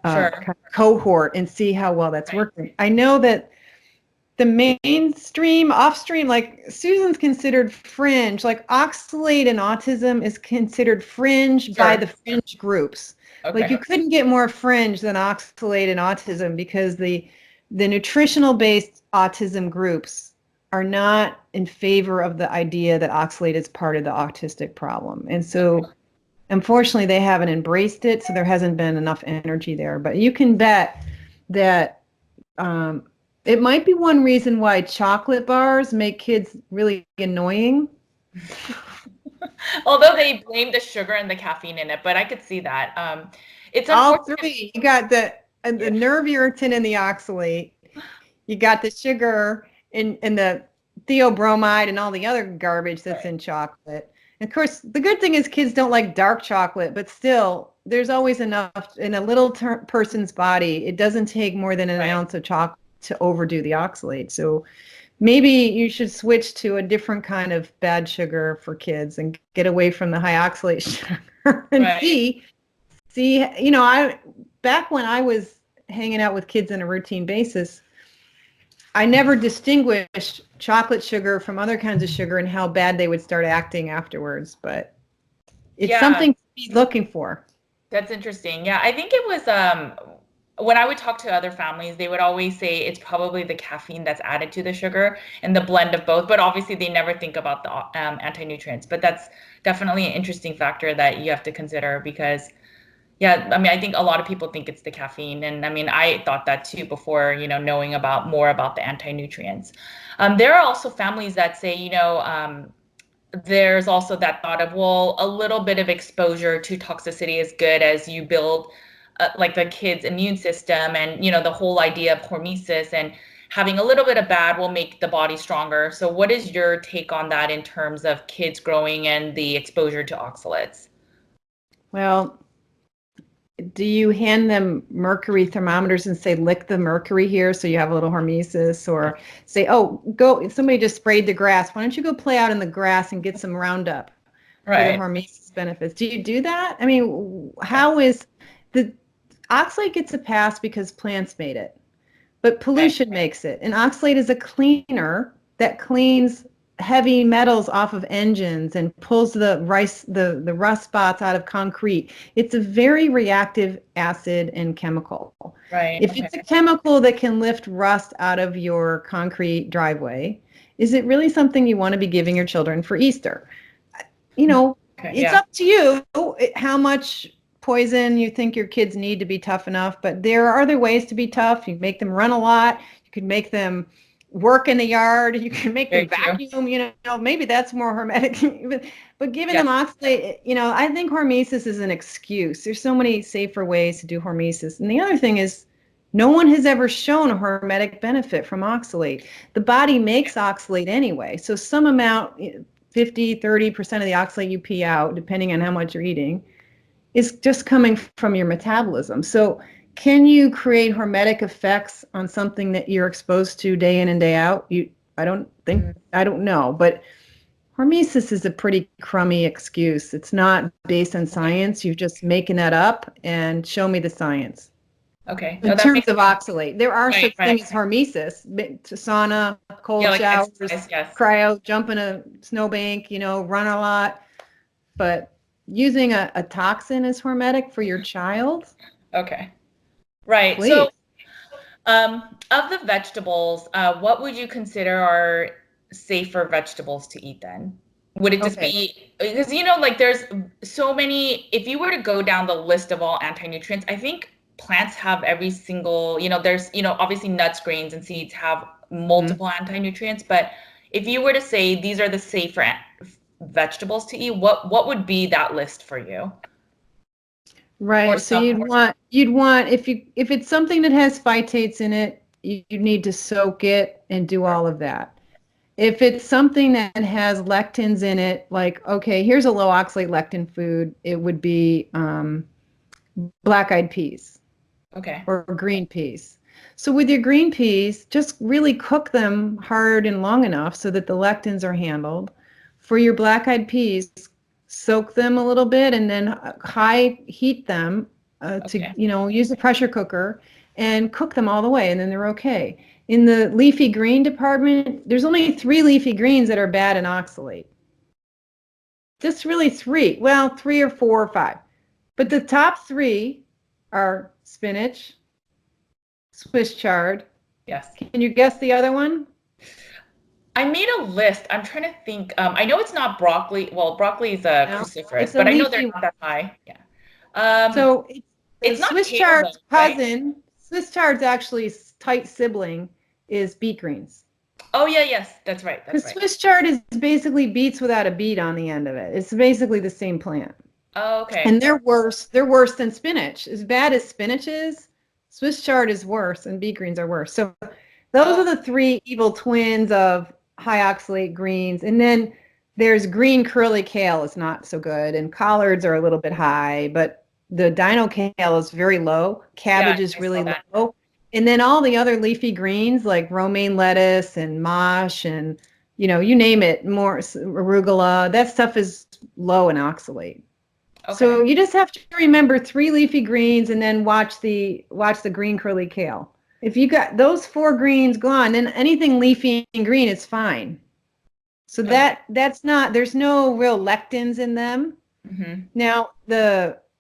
kind of cohort and see how well that's working. I know that the mainstream, offstream, Susan's considered fringe, oxalate and autism is considered fringe by the fringe groups. Okay. You couldn't get more fringe than oxalate and autism because the nutritional based autism groups are not in favor of the idea that oxalate is part of the autistic problem. And so, unfortunately, they haven't embraced it, so there hasn't been enough energy there. But you can bet that it might be one reason why chocolate bars make kids really annoying. Although they blame the sugar and the caffeine in it, but I could see that. It's all three. You got the nerve irritant and the oxalate. You got the sugar and the theobromide and all the other garbage that's in chocolate. And of course, the good thing is kids don't like dark chocolate, but still, there's always enough in a little person's body. It doesn't take more than an ounce of chocolate to overdo the oxalate. So maybe you should switch to a different kind of bad sugar for kids and get away from the high oxalate sugar. and Right. see, you know, I back when I was hanging out with kids on a routine basis, I never distinguished chocolate sugar from other kinds of sugar and how bad they would start acting afterwards. But it's Yeah, something to be looking for. that's interesting. Yeah, I think it was when I would talk to other families, they would always say it's probably the caffeine that's added to the sugar and the blend of both. But obviously, they never think about the anti-nutrients. But that's definitely an interesting factor that you have to consider because, yeah, I mean, I think a lot of people think it's the caffeine, and I mean, I thought that too before, knowing about more about the anti-nutrients. There are also families that say, there's also that thought of, well, a little bit of exposure to toxicity is good as you build like the kid's immune system and, the whole idea of hormesis and having a little bit of bad will make the body stronger. So what is your take on that in terms of kids growing and the exposure to oxalates? Well, do you hand them mercury thermometers and say, lick the mercury here so you have a little hormesis? Or say, oh, go, somebody just sprayed the grass. Why don't you go play out in the grass and get some Roundup for the Right. hormesis benefits? Do you do that? I mean, how is the oxalate gets a pass because plants made it, but Okay. pollution makes it. And oxalate is a cleaner that cleans heavy metals off of engines and pulls the rust spots out of concrete. It's a very reactive acid and chemical. Right. If Okay. it's a chemical that can lift rust out of your concrete driveway, is it really something you want to be giving your children for Easter? You know, Okay. it's Yeah. up to you how much poison you think your kids need to be tough enough, but there are other ways to be tough. You make them run a lot. You can make them work in the yard. You can make them Very true. vacuum, maybe that's more hermetic. But giving Yeah. them oxalate, I think hormesis is an excuse. There's so many safer ways to do hormesis. And the other thing is, no one has ever shown a hormetic benefit from oxalate. The body makes oxalate anyway. So some amount, 50, 30% of the oxalate you pee out, depending on how much you're eating, is just coming from your metabolism. So can you create hormetic effects on something that you're exposed to day in and day out? I don't know, but hormesis is a pretty crummy excuse. It's not based on science. You're just making that up, and show me the science. Okay. No, In that terms makes of oxalate, there are right. such Right. things as hormesis, sauna, Yeah, cold like showers, exercise. Yes. cryo, jump in a snowbank, run a lot. But using a toxin as hormetic for your child, Okay. Right. So, please. of the vegetables, what would you consider are safer vegetables to eat then? Would it just Okay. be because like there's so many, if you were to go down the list of all anti-nutrients, I think plants have every single, there's, obviously nuts, grains, and seeds have Mhm. multiple anti-nutrients, but if you were to say these are the safer vegetables to eat, what would be that list for you? Or Right. So some you'd want if it's something that has phytates in it, you need to soak it and do all of that. If it's something that has lectins in it, like, okay, here's a low oxalate lectin food, it would be black-eyed peas okay. or green peas. So with your green peas, just really cook them hard and long enough so that the lectins are handled. For your black-eyed peas, soak them a little bit and then high heat them to, Okay. use a pressure cooker and cook them all the way, and then they're okay. In the leafy green department, there's only 3 leafy greens that are bad in oxalate. Just really 3. Well, 3 or 4 or 5. But the top 3 are spinach, Swiss chard. Yes. Can you guess the other one? I made a list. I'm trying to think. I know it's not broccoli. Well, broccoli is a No, cruciferous, it's a but I know they're leafy not one. that high. Yeah. Um, So it's the it's not Swiss kale though, chard's right? cousin. Swiss chard's actually tight sibling is beet greens. Oh yeah, yes, that's right. That's Because right. Swiss chard is basically beets without a beet on the end of it. It's basically the same plant. Oh, okay. And they're worse. They're worse than spinach. As bad as spinach is, Swiss chard is worse, and beet greens are worse. So those Oh, are the 3 evil twins of high oxalate greens. And then there's green curly kale is not so good, and collards are a little bit high, but the dino kale is very low. yeah, Cabbage is I saw really that. low. And then all the other leafy greens like romaine lettuce and mosh and you name it, more arugula, that stuff is low in oxalate. Okay. So you just have to remember 3 leafy greens and then watch the green curly kale. If you got those 4 greens gone, then anything leafy and green is fine. So Okay. that's not, there's no real lectins in them. Mm-hmm. Now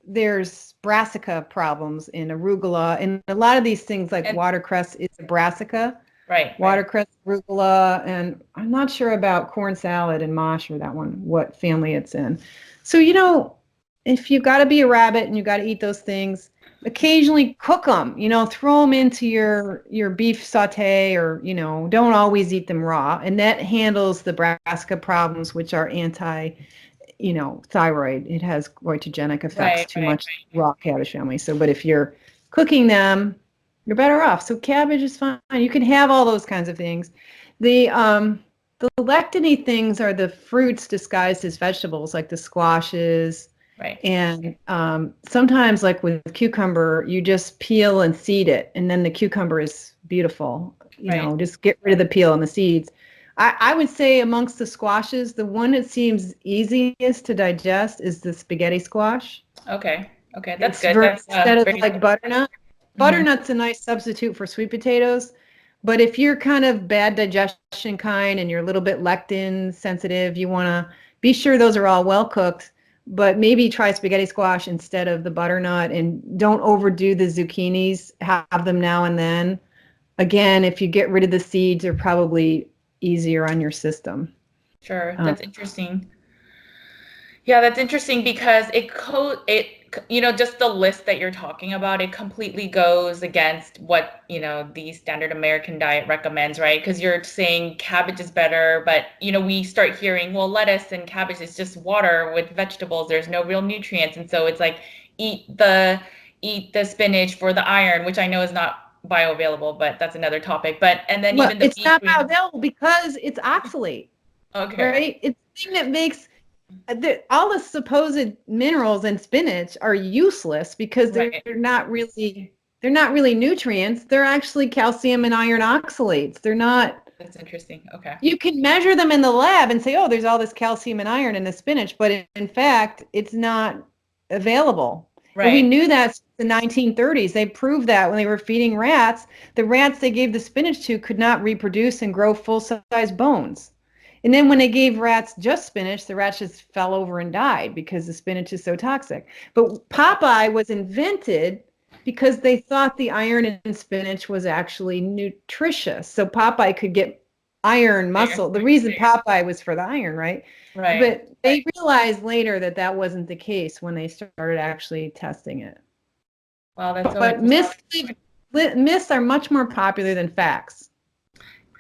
there's brassica problems in arugula, and a lot of these things like And watercress is a brassica, right, right. watercress, arugula, and I'm not sure about corn salad and mash or that one, what family it's in. So, if you got to be a rabbit and you got to eat those things, occasionally cook them, throw them into your beef saute, or, don't always eat them raw. And that handles the brassica problems, which are thyroid. It has goitrogenic effects Right, too right. much raw cabbage family. So, but if you're cooking them, you're better off. So cabbage is fine. You can have all those kinds of things. The lectin-y things are the fruits disguised as vegetables, like the squashes. Right. And sometimes, like with cucumber, you just peel and seed it, and then the cucumber is beautiful. Right. Just get rid of the peel and the seeds. I would say amongst the squashes, the one that seems easiest to digest is the spaghetti squash. Okay. Okay. That's It's good. That's instead of very like butternut. hmm Butternut's a nice substitute for sweet potatoes. But if you're kind of bad digestion kind and you're a little bit lectin sensitive, you want to be sure those are all well cooked. But maybe try spaghetti squash instead of the butternut, and don't overdo the zucchinis. Have them now and then. Again, if you get rid of the seeds, they're probably easier on your system. sure. Um, That's interesting. Yeah, that's interesting because just the list that you're talking about, it completely goes against what, the standard American diet recommends, right? Because you're saying cabbage is better, but, we start hearing, well, lettuce and cabbage is just water with vegetables. There's no real nutrients. And so it's like, eat the eat the spinach for the iron, which I know is not bioavailable, but that's another topic. But and then well, even the it's beet not greens. bioavailable because it's oxalate, Okay. right? It's the thing that makes all the supposed minerals in spinach are useless because they're Right. not really nutrients. They're actually calcium and iron oxalates. They're not. That's interesting. Okay. You can measure them in the lab and say, oh, there's all this calcium and iron in the spinach, but in fact, it's not available. And we Right. knew that since the 1930s. They proved that when they were feeding rats, the rats they gave the spinach to could not reproduce and grow full-size bones. And then when they gave rats just spinach, the rats just fell over and died because the spinach is so toxic. But Popeye was invented because they thought the iron in spinach was actually nutritious. So Popeye could get iron Fair. muscle. The reason Popeye was for the iron, right? Right. But they realized later that that wasn't the case when they started actually testing it. Wow, that's so But interesting. myths are much more popular than facts.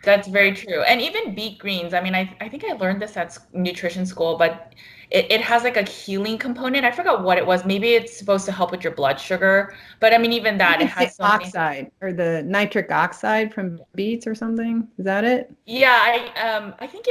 That's very true. And even beet greens, I mean, I think I learned this at nutrition school, but it has like a healing component. I forgot what it was. Maybe it's supposed to help with your blood sugar. But I mean, even I think that, it it's the has so many. oxide or the nitric oxide from beets or something. Is that it? Yeah, I think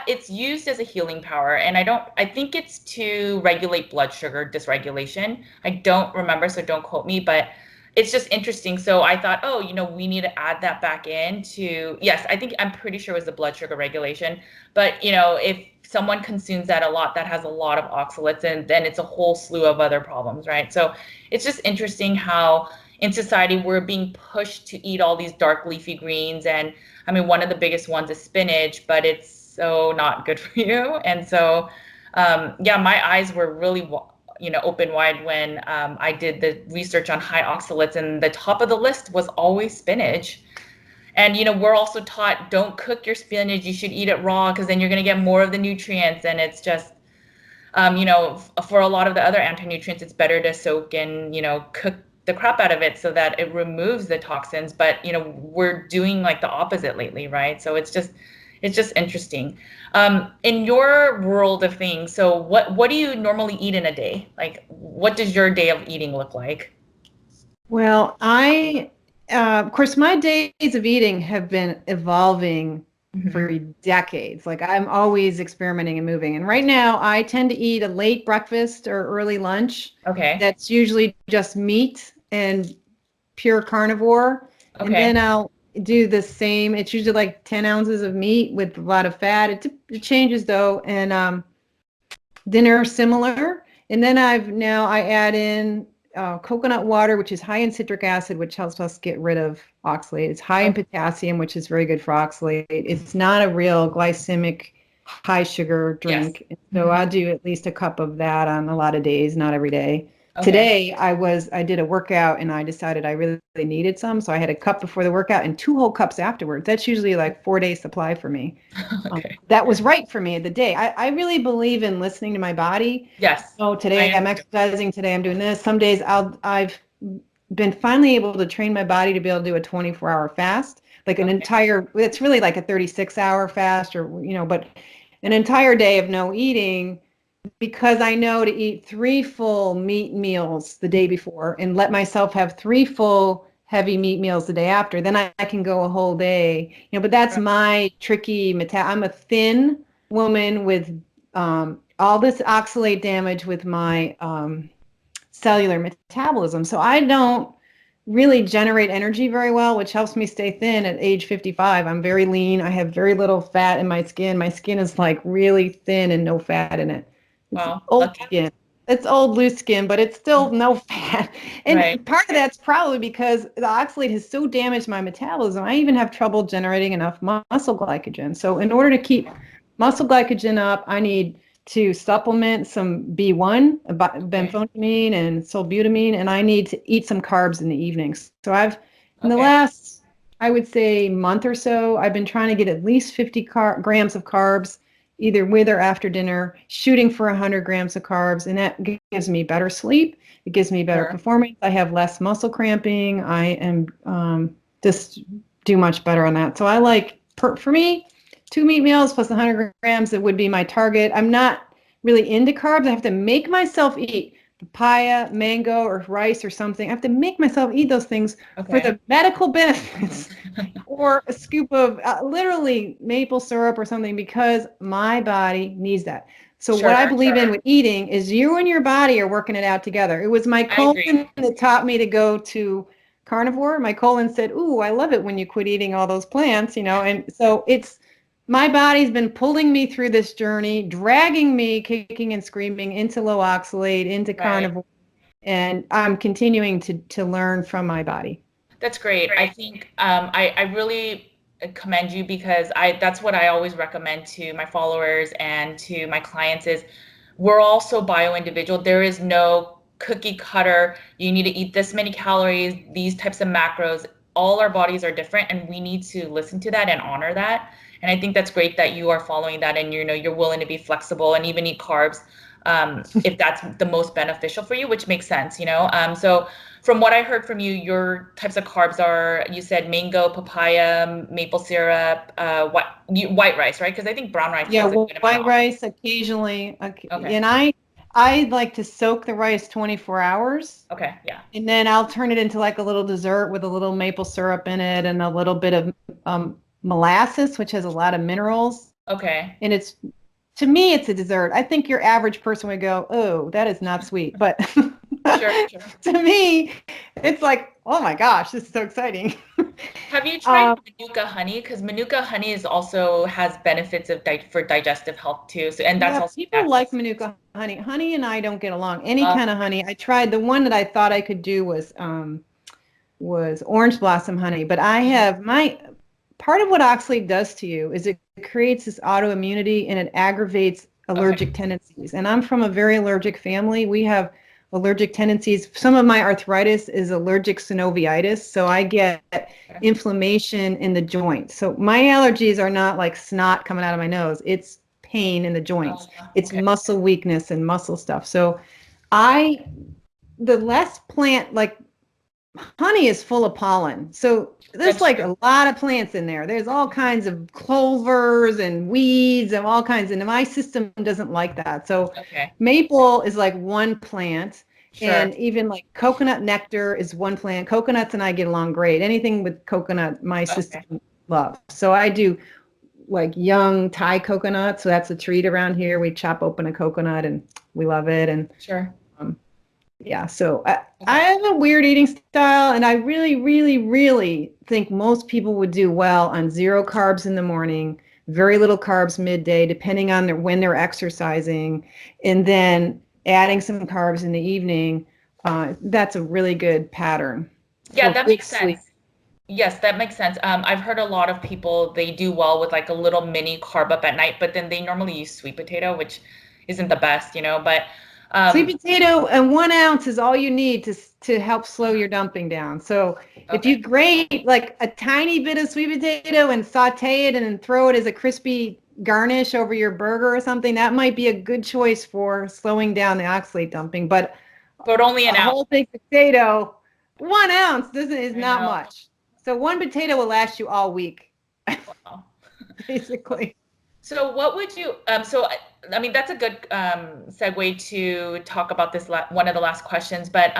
it's used as a healing power, and I think it's to regulate blood sugar dysregulation. I don't remember, so don't quote me, but it's just interesting. So I thought, oh, we need to add that back in to, yes, I'm pretty sure it was the blood sugar regulation. But if someone consumes that a lot, that has a lot of oxalates, and then it's a whole slew of other problems, right? So it's just interesting how in society we're being pushed to eat all these dark leafy greens, and I mean, one of the biggest ones is spinach, but it's so not good for you. And so yeah, my eyes were really open wide when I did the research on high oxalates, and the top of the list was always spinach. And we're also taught, don't cook your spinach, you should eat it raw because then you're going to get more of the nutrients. And it's just for a lot of the other anti-nutrients, it's better to soak and, cook the crap out of it so that it removes the toxins. But, we're doing like the opposite lately, right? So it's just interesting. In your world of things, so what do you normally eat in a day? Like, what does your day of eating look like? Well, of course, my days of eating have been evolving Hmm. for decades. Like I'm always experimenting and moving. And right now, I tend to eat a late breakfast or early lunch. Okay. That's usually just meat and pure carnivore. And Okay. then I'll do the same. It's usually like 10 ounces of meat with a lot of fat. It changes though. And dinner similar. And then I add in coconut water, which is high in citric acid, which helps us get rid of oxalate. It's high in Okay. potassium, which is very good for oxalate. It's not a real glycemic high sugar Yes. drink. So I do at least a cup of that on a lot of days, not every day. Okay. Today I did a workout and I decided I really needed some. So I had a cup before the workout and 2 whole cups afterwards. That's usually like 4 days supply for me. Okay. That was right for me the day. I really believe in listening to my body. Yes. Oh, I today I'm understand. exercising, today I'm doing this. Some days I've been finally able to train my body to be able to do a 24-hour fast, like Okay. it's really like a 36-hour fast or, but an entire day of no eating because I know to eat 3 full meat meals the day before and let myself have 3 full heavy meat meals the day after. Then I can go a whole day, but that's my tricky I'm a thin woman with all this oxalate damage with my cellular metabolism. So I don't really generate energy very well, which helps me stay thin at age 55. I'm very lean. I have very little fat in my skin. My skin is like really thin and no fat in it. It's Wow. old Lucky. skin. It's old loose skin, but it's still no fat. Right. And part of that's probably because the oxalate has so damaged my metabolism. I even have trouble generating enough muscle glycogen. So in order to keep muscle glycogen up, I need to supplement some B1, Okay. benfotiamine and sulbutamine, and I need to eat some carbs in the evenings. So in the Okay. last, I would say, month or so, I've been trying to get at least 50 grams of carbs, either with or after dinner, shooting for 100 grams of carbs, and that gives me better sleep. It gives me better Sure. performance. I have less muscle cramping. I am just do much better on that. So I like, for me, 2 meat meals plus 100 grams, that would be my target. I'm not really into carbs. I have to make myself eat papaya, mango, or rice or something. I have to make myself eat those things for Okay. the medical benefits or a scoop of literally maple syrup or something because my body needs that. So what Sure. I believe in with eating is you and your body are working it out together. It was my I agree. colon that taught me to go to carnivore. My colon said, "Ooh, I love it when you quit eating all those plants," and so it's my body's been pulling me through this journey, dragging me kicking and screaming into low oxalate, into Right. carnivore, and I'm continuing to learn from my body. That's great. I think I really commend you because that's what I always recommend to my followers and to my clients is we're all so bio-individual. There is no cookie cutter. You need to eat this many calories, these types of macros. All our bodies are different and we need to listen to that and honor that. And I think that's great that you are following that and you're willing to be flexible and even eat carbs if that's the most beneficial for you, which makes sense. So from what I heard from you, your types of carbs are, you said mango, papaya, maple syrup, white rice, right? Because I think brown rice Yeah, has a good amount white of rice occasionally, Okay. and I like to soak the rice 24 hours, Okay. Yeah. and then I'll turn it into like a little dessert with a little maple syrup in it and a little bit of molasses, which has a lot of minerals. Okay. And to me, it's a dessert. I think your average person would go, "Oh, that is not sweet." But Sure. Sure. to me, it's like, "Oh my gosh, this is so exciting." Have you tried Um, Manuka honey? Because Manuka honey is also has benefits for digestive health too. So, and that's yeah, also people natural. like Manuka honey. Honey and I don't get along. Any Uh, kind of honey. I tried the one that I thought I could do was orange blossom honey, but I have my part of what oxalate does to you is it creates this autoimmunity and it aggravates okay. allergic tendencies. And I'm from a very allergic family. We have allergic tendencies. Some of my arthritis is allergic synoviitis, so I get Okay. inflammation in the joints. So my allergies are not like snot coming out of my nose. It's pain in the joints. It's Okay. muscle weakness and muscle stuff. So I the less plant like honey is full of pollen. So there's That's like true. a lot of plants in there. There's all kinds of clovers and weeds and all kinds. And my system doesn't like that. So Okay. maple is like one plant. Sure. And even like coconut nectar is one plant. Coconuts and I get along great. Anything with coconut, my system Okay. loves. So I do like young Thai coconut. So that's a treat around here. We chop open a coconut and we love it. And Sure. um, yeah, so I Okay. have a weird eating style, and I really, really, really think most people would do well on zero carbs in the morning, very little carbs midday, depending on when they're exercising, and then adding some carbs in the evening, that's a really good pattern Yeah, for that good makes sleep. sense. Yes, that makes sense. I've heard a lot of people, they do well with like a little mini carb up at night, but then they normally use sweet potato, which isn't the best, but Sweet um, potato and 1 ounce is all you need to help slow your dumping down. So if okay. you grate like a tiny bit of sweet potato and saute it and then throw it as a crispy garnish over your burger or something, that might be a good choice for slowing down the oxalate dumping. But But only an a ounce. whole big potato, 1 ounce is I not know. much. So one potato will last you all week, Wow. basically. So what would you I mean that's a good segue to talk about this one of the last questions, but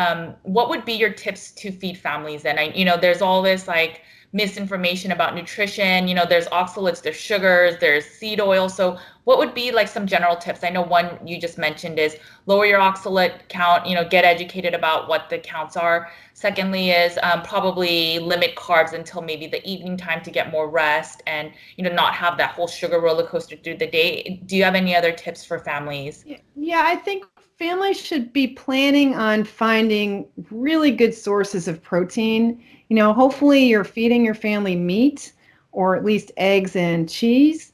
what would be your tips to feed families? And there's all this like misinformation about nutrition, there's oxalates, there's sugars, there's seed oil. So what would be like some general tips? I know one you just mentioned is lower your oxalate count, get educated about what the counts are. Secondly is probably limit carbs until maybe the evening time to get more rest and not have that whole sugar roller coaster through the day. Do you have any other tips for families? Yeah, I think families should be planning on finding really good sources of protein. Hopefully you're feeding your family meat or at least eggs and cheese,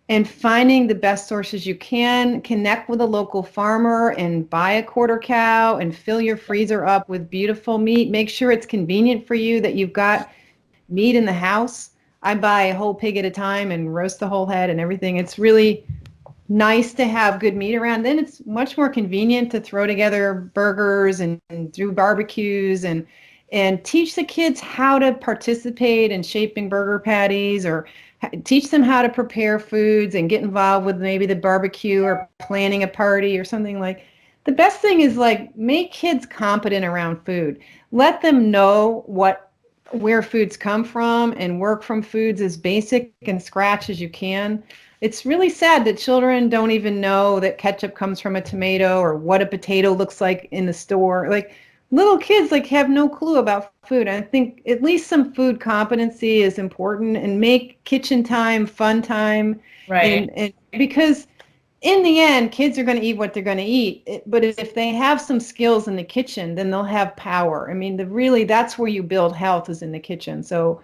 and finding the best sources you can. Connect with a local farmer and buy a quarter cow and fill your freezer up with beautiful meat. Make sure it's convenient for you that you've got meat in the house. I buy a whole pig at a time and roast the whole head and everything. It's really nice to have good meat around. Then it's much more convenient to throw together burgers and do barbecues and teach the kids how to participate in shaping burger patties, or teach them how to prepare foods and get involved with maybe the barbecue or planning a party or something. Like, the best thing is like make kids competent around food. Let them know where foods come from and work from foods as basic and scratch as you can. It's really sad that children don't even know that ketchup comes from a tomato or what a potato looks like in the store. Like, little kids like have no clue about food. I think at least some food competency is important, and make kitchen time fun time. Right. And because in the end, kids are going to eat what they're going to eat. But if they have some skills in the kitchen, then they'll have power. I mean, that's where you build health, is in the kitchen. So,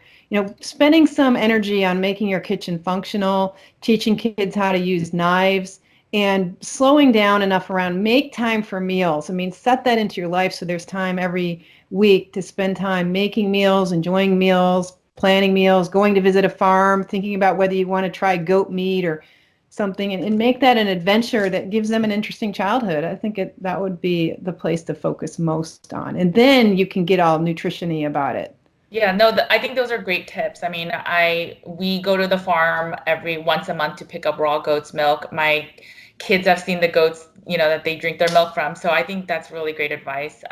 spending some energy on making your kitchen functional, teaching kids how to use knives, and slowing down enough around make time for meals. I mean, set that into your life so there's time every week to spend time making meals, enjoying meals, planning meals, going to visit a farm, thinking about whether you want to try goat meat or something, and make that an adventure that gives them an interesting childhood. I think that would be the place to focus most on. And then you can get all nutrition-y about it. Yeah, no, I think those are great tips. I mean, we go to the farm every once a month to pick up raw goat's milk. My kids have seen the goats, that they drink their milk from. So I think that's really great advice.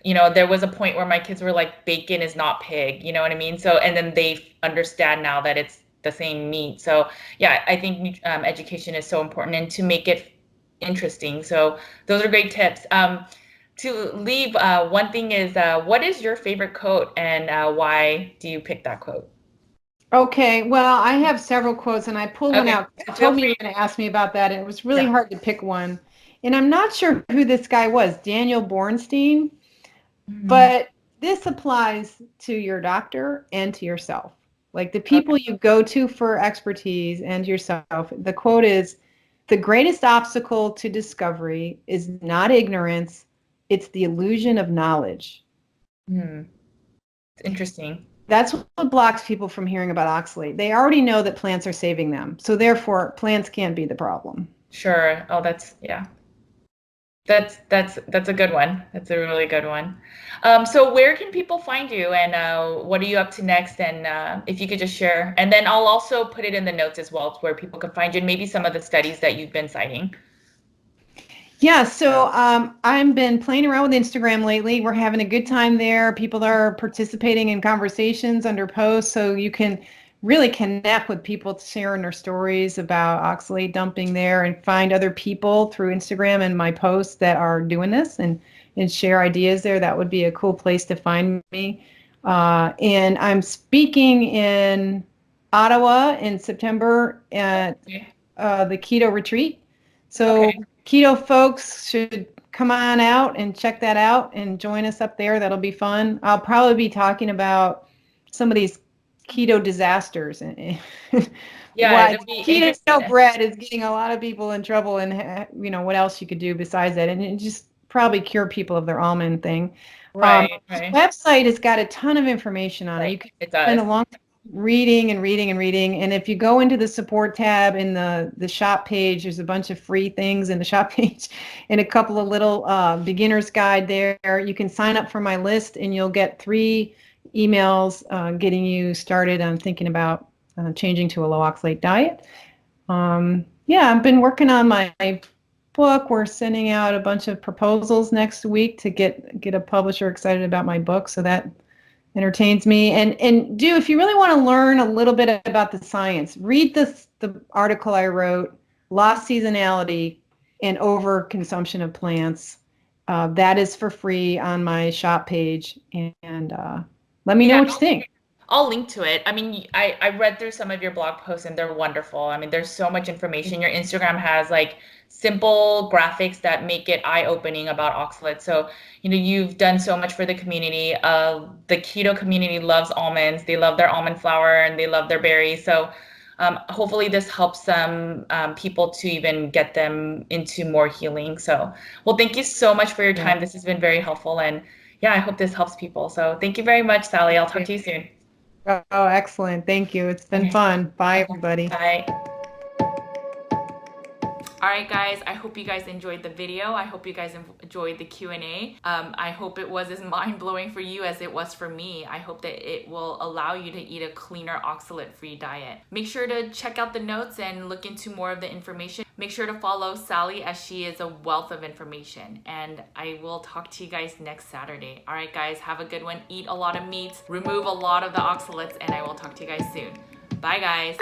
There was a point where my kids were like, bacon is not pig, you know what I mean? So, and then they understand now that it's the same meat. So yeah, I think education is so important, and to make it interesting. So those are great tips. To leave, one thing is, what is your favorite quote, and why do you pick that quote? Okay, well, I have several quotes, and I pulled one Okay, out. You feel told me you free. were going to ask me about that, and it was really Yeah. hard to pick one. And I'm not sure who this guy was, Daniel Bornstein, Mhm. but this applies to your doctor and to yourself. Like, the Okay. people you go to for expertise and yourself. The quote is, "The greatest obstacle to discovery is not ignorance, it's the illusion of knowledge." Hmm. It's interesting. That's what blocks people from hearing about oxalate. They already know that plants are saving them. So therefore, plants can't be the problem. Sure. Oh, that's yeah. That's a good one. That's a really good one. So where can people find you, and what are you up to next? And if you could just share, and then I'll also put it in the notes as well, where people can find you, and maybe some of the studies that you've been citing. Yeah, so I've been playing around with Instagram lately. We're having a good time there. People are participating in conversations under posts, so you can really connect with people sharing their stories about oxalate dumping there, and find other people through Instagram and my posts that are doing this, and share ideas there. That would be a cool place to find me. And I'm speaking in Ottawa in September at Okay. the Keto retreat. So Okay. keto folks should come on out and check that out and join us up there. That'll be fun. I'll probably be talking about some of these keto disasters and Yeah, why it'll be keto interesting. bread is getting a lot of people in trouble, and what else you could do besides that, and it just probably cure people of their almond thing. Right, This right. website has got a ton of information on it. Right. You can It spend does. a long time reading and reading and reading. And if you go into the support tab in the shop page, there's a bunch of free things in the shop page and a couple of little beginner's guide there. You can sign up for my list and you'll get 3 emails getting you started on thinking about changing to a low oxalate diet. Yeah, I've been working on my book. We're sending out a bunch of proposals next week to get a publisher excited about my book, so that entertains me. And if you really want to learn a little bit about the science, read the article I wrote, Lost Seasonality and Overconsumption of Plants. That is for free on my shop page, and let me know Yeah, what you think. I'll link to it. I mean, I read through some of your blog posts and they're wonderful. I mean, there's so much information. Your Instagram has like simple graphics that make it eye-opening about oxalates. So, you've done so much for the community. The keto community loves almonds. They love their almond flour and they love their berries. So, hopefully this helps some people to even get them into more healing. So, well, thank you so much for your Yeah. time. This has been very helpful. And yeah, I hope this helps people. So thank you very much, Sally. I'll talk to you soon. Oh, excellent. Thank you. It's been Okay. fun. Bye, Okay. everybody. Bye. All right, guys, I hope you guys enjoyed the video. I hope you guys enjoyed the Q&A. I hope it was as mind-blowing for you as it was for me. I hope that it will allow you to eat a cleaner oxalate-free diet. Make sure to check out the notes and look into more of the information. Make sure to follow Sally as she is a wealth of information. And I will talk to you guys next Saturday. All right, guys, have a good one. Eat a lot of meats, remove a lot of the oxalates, and I will talk to you guys soon. Bye, guys.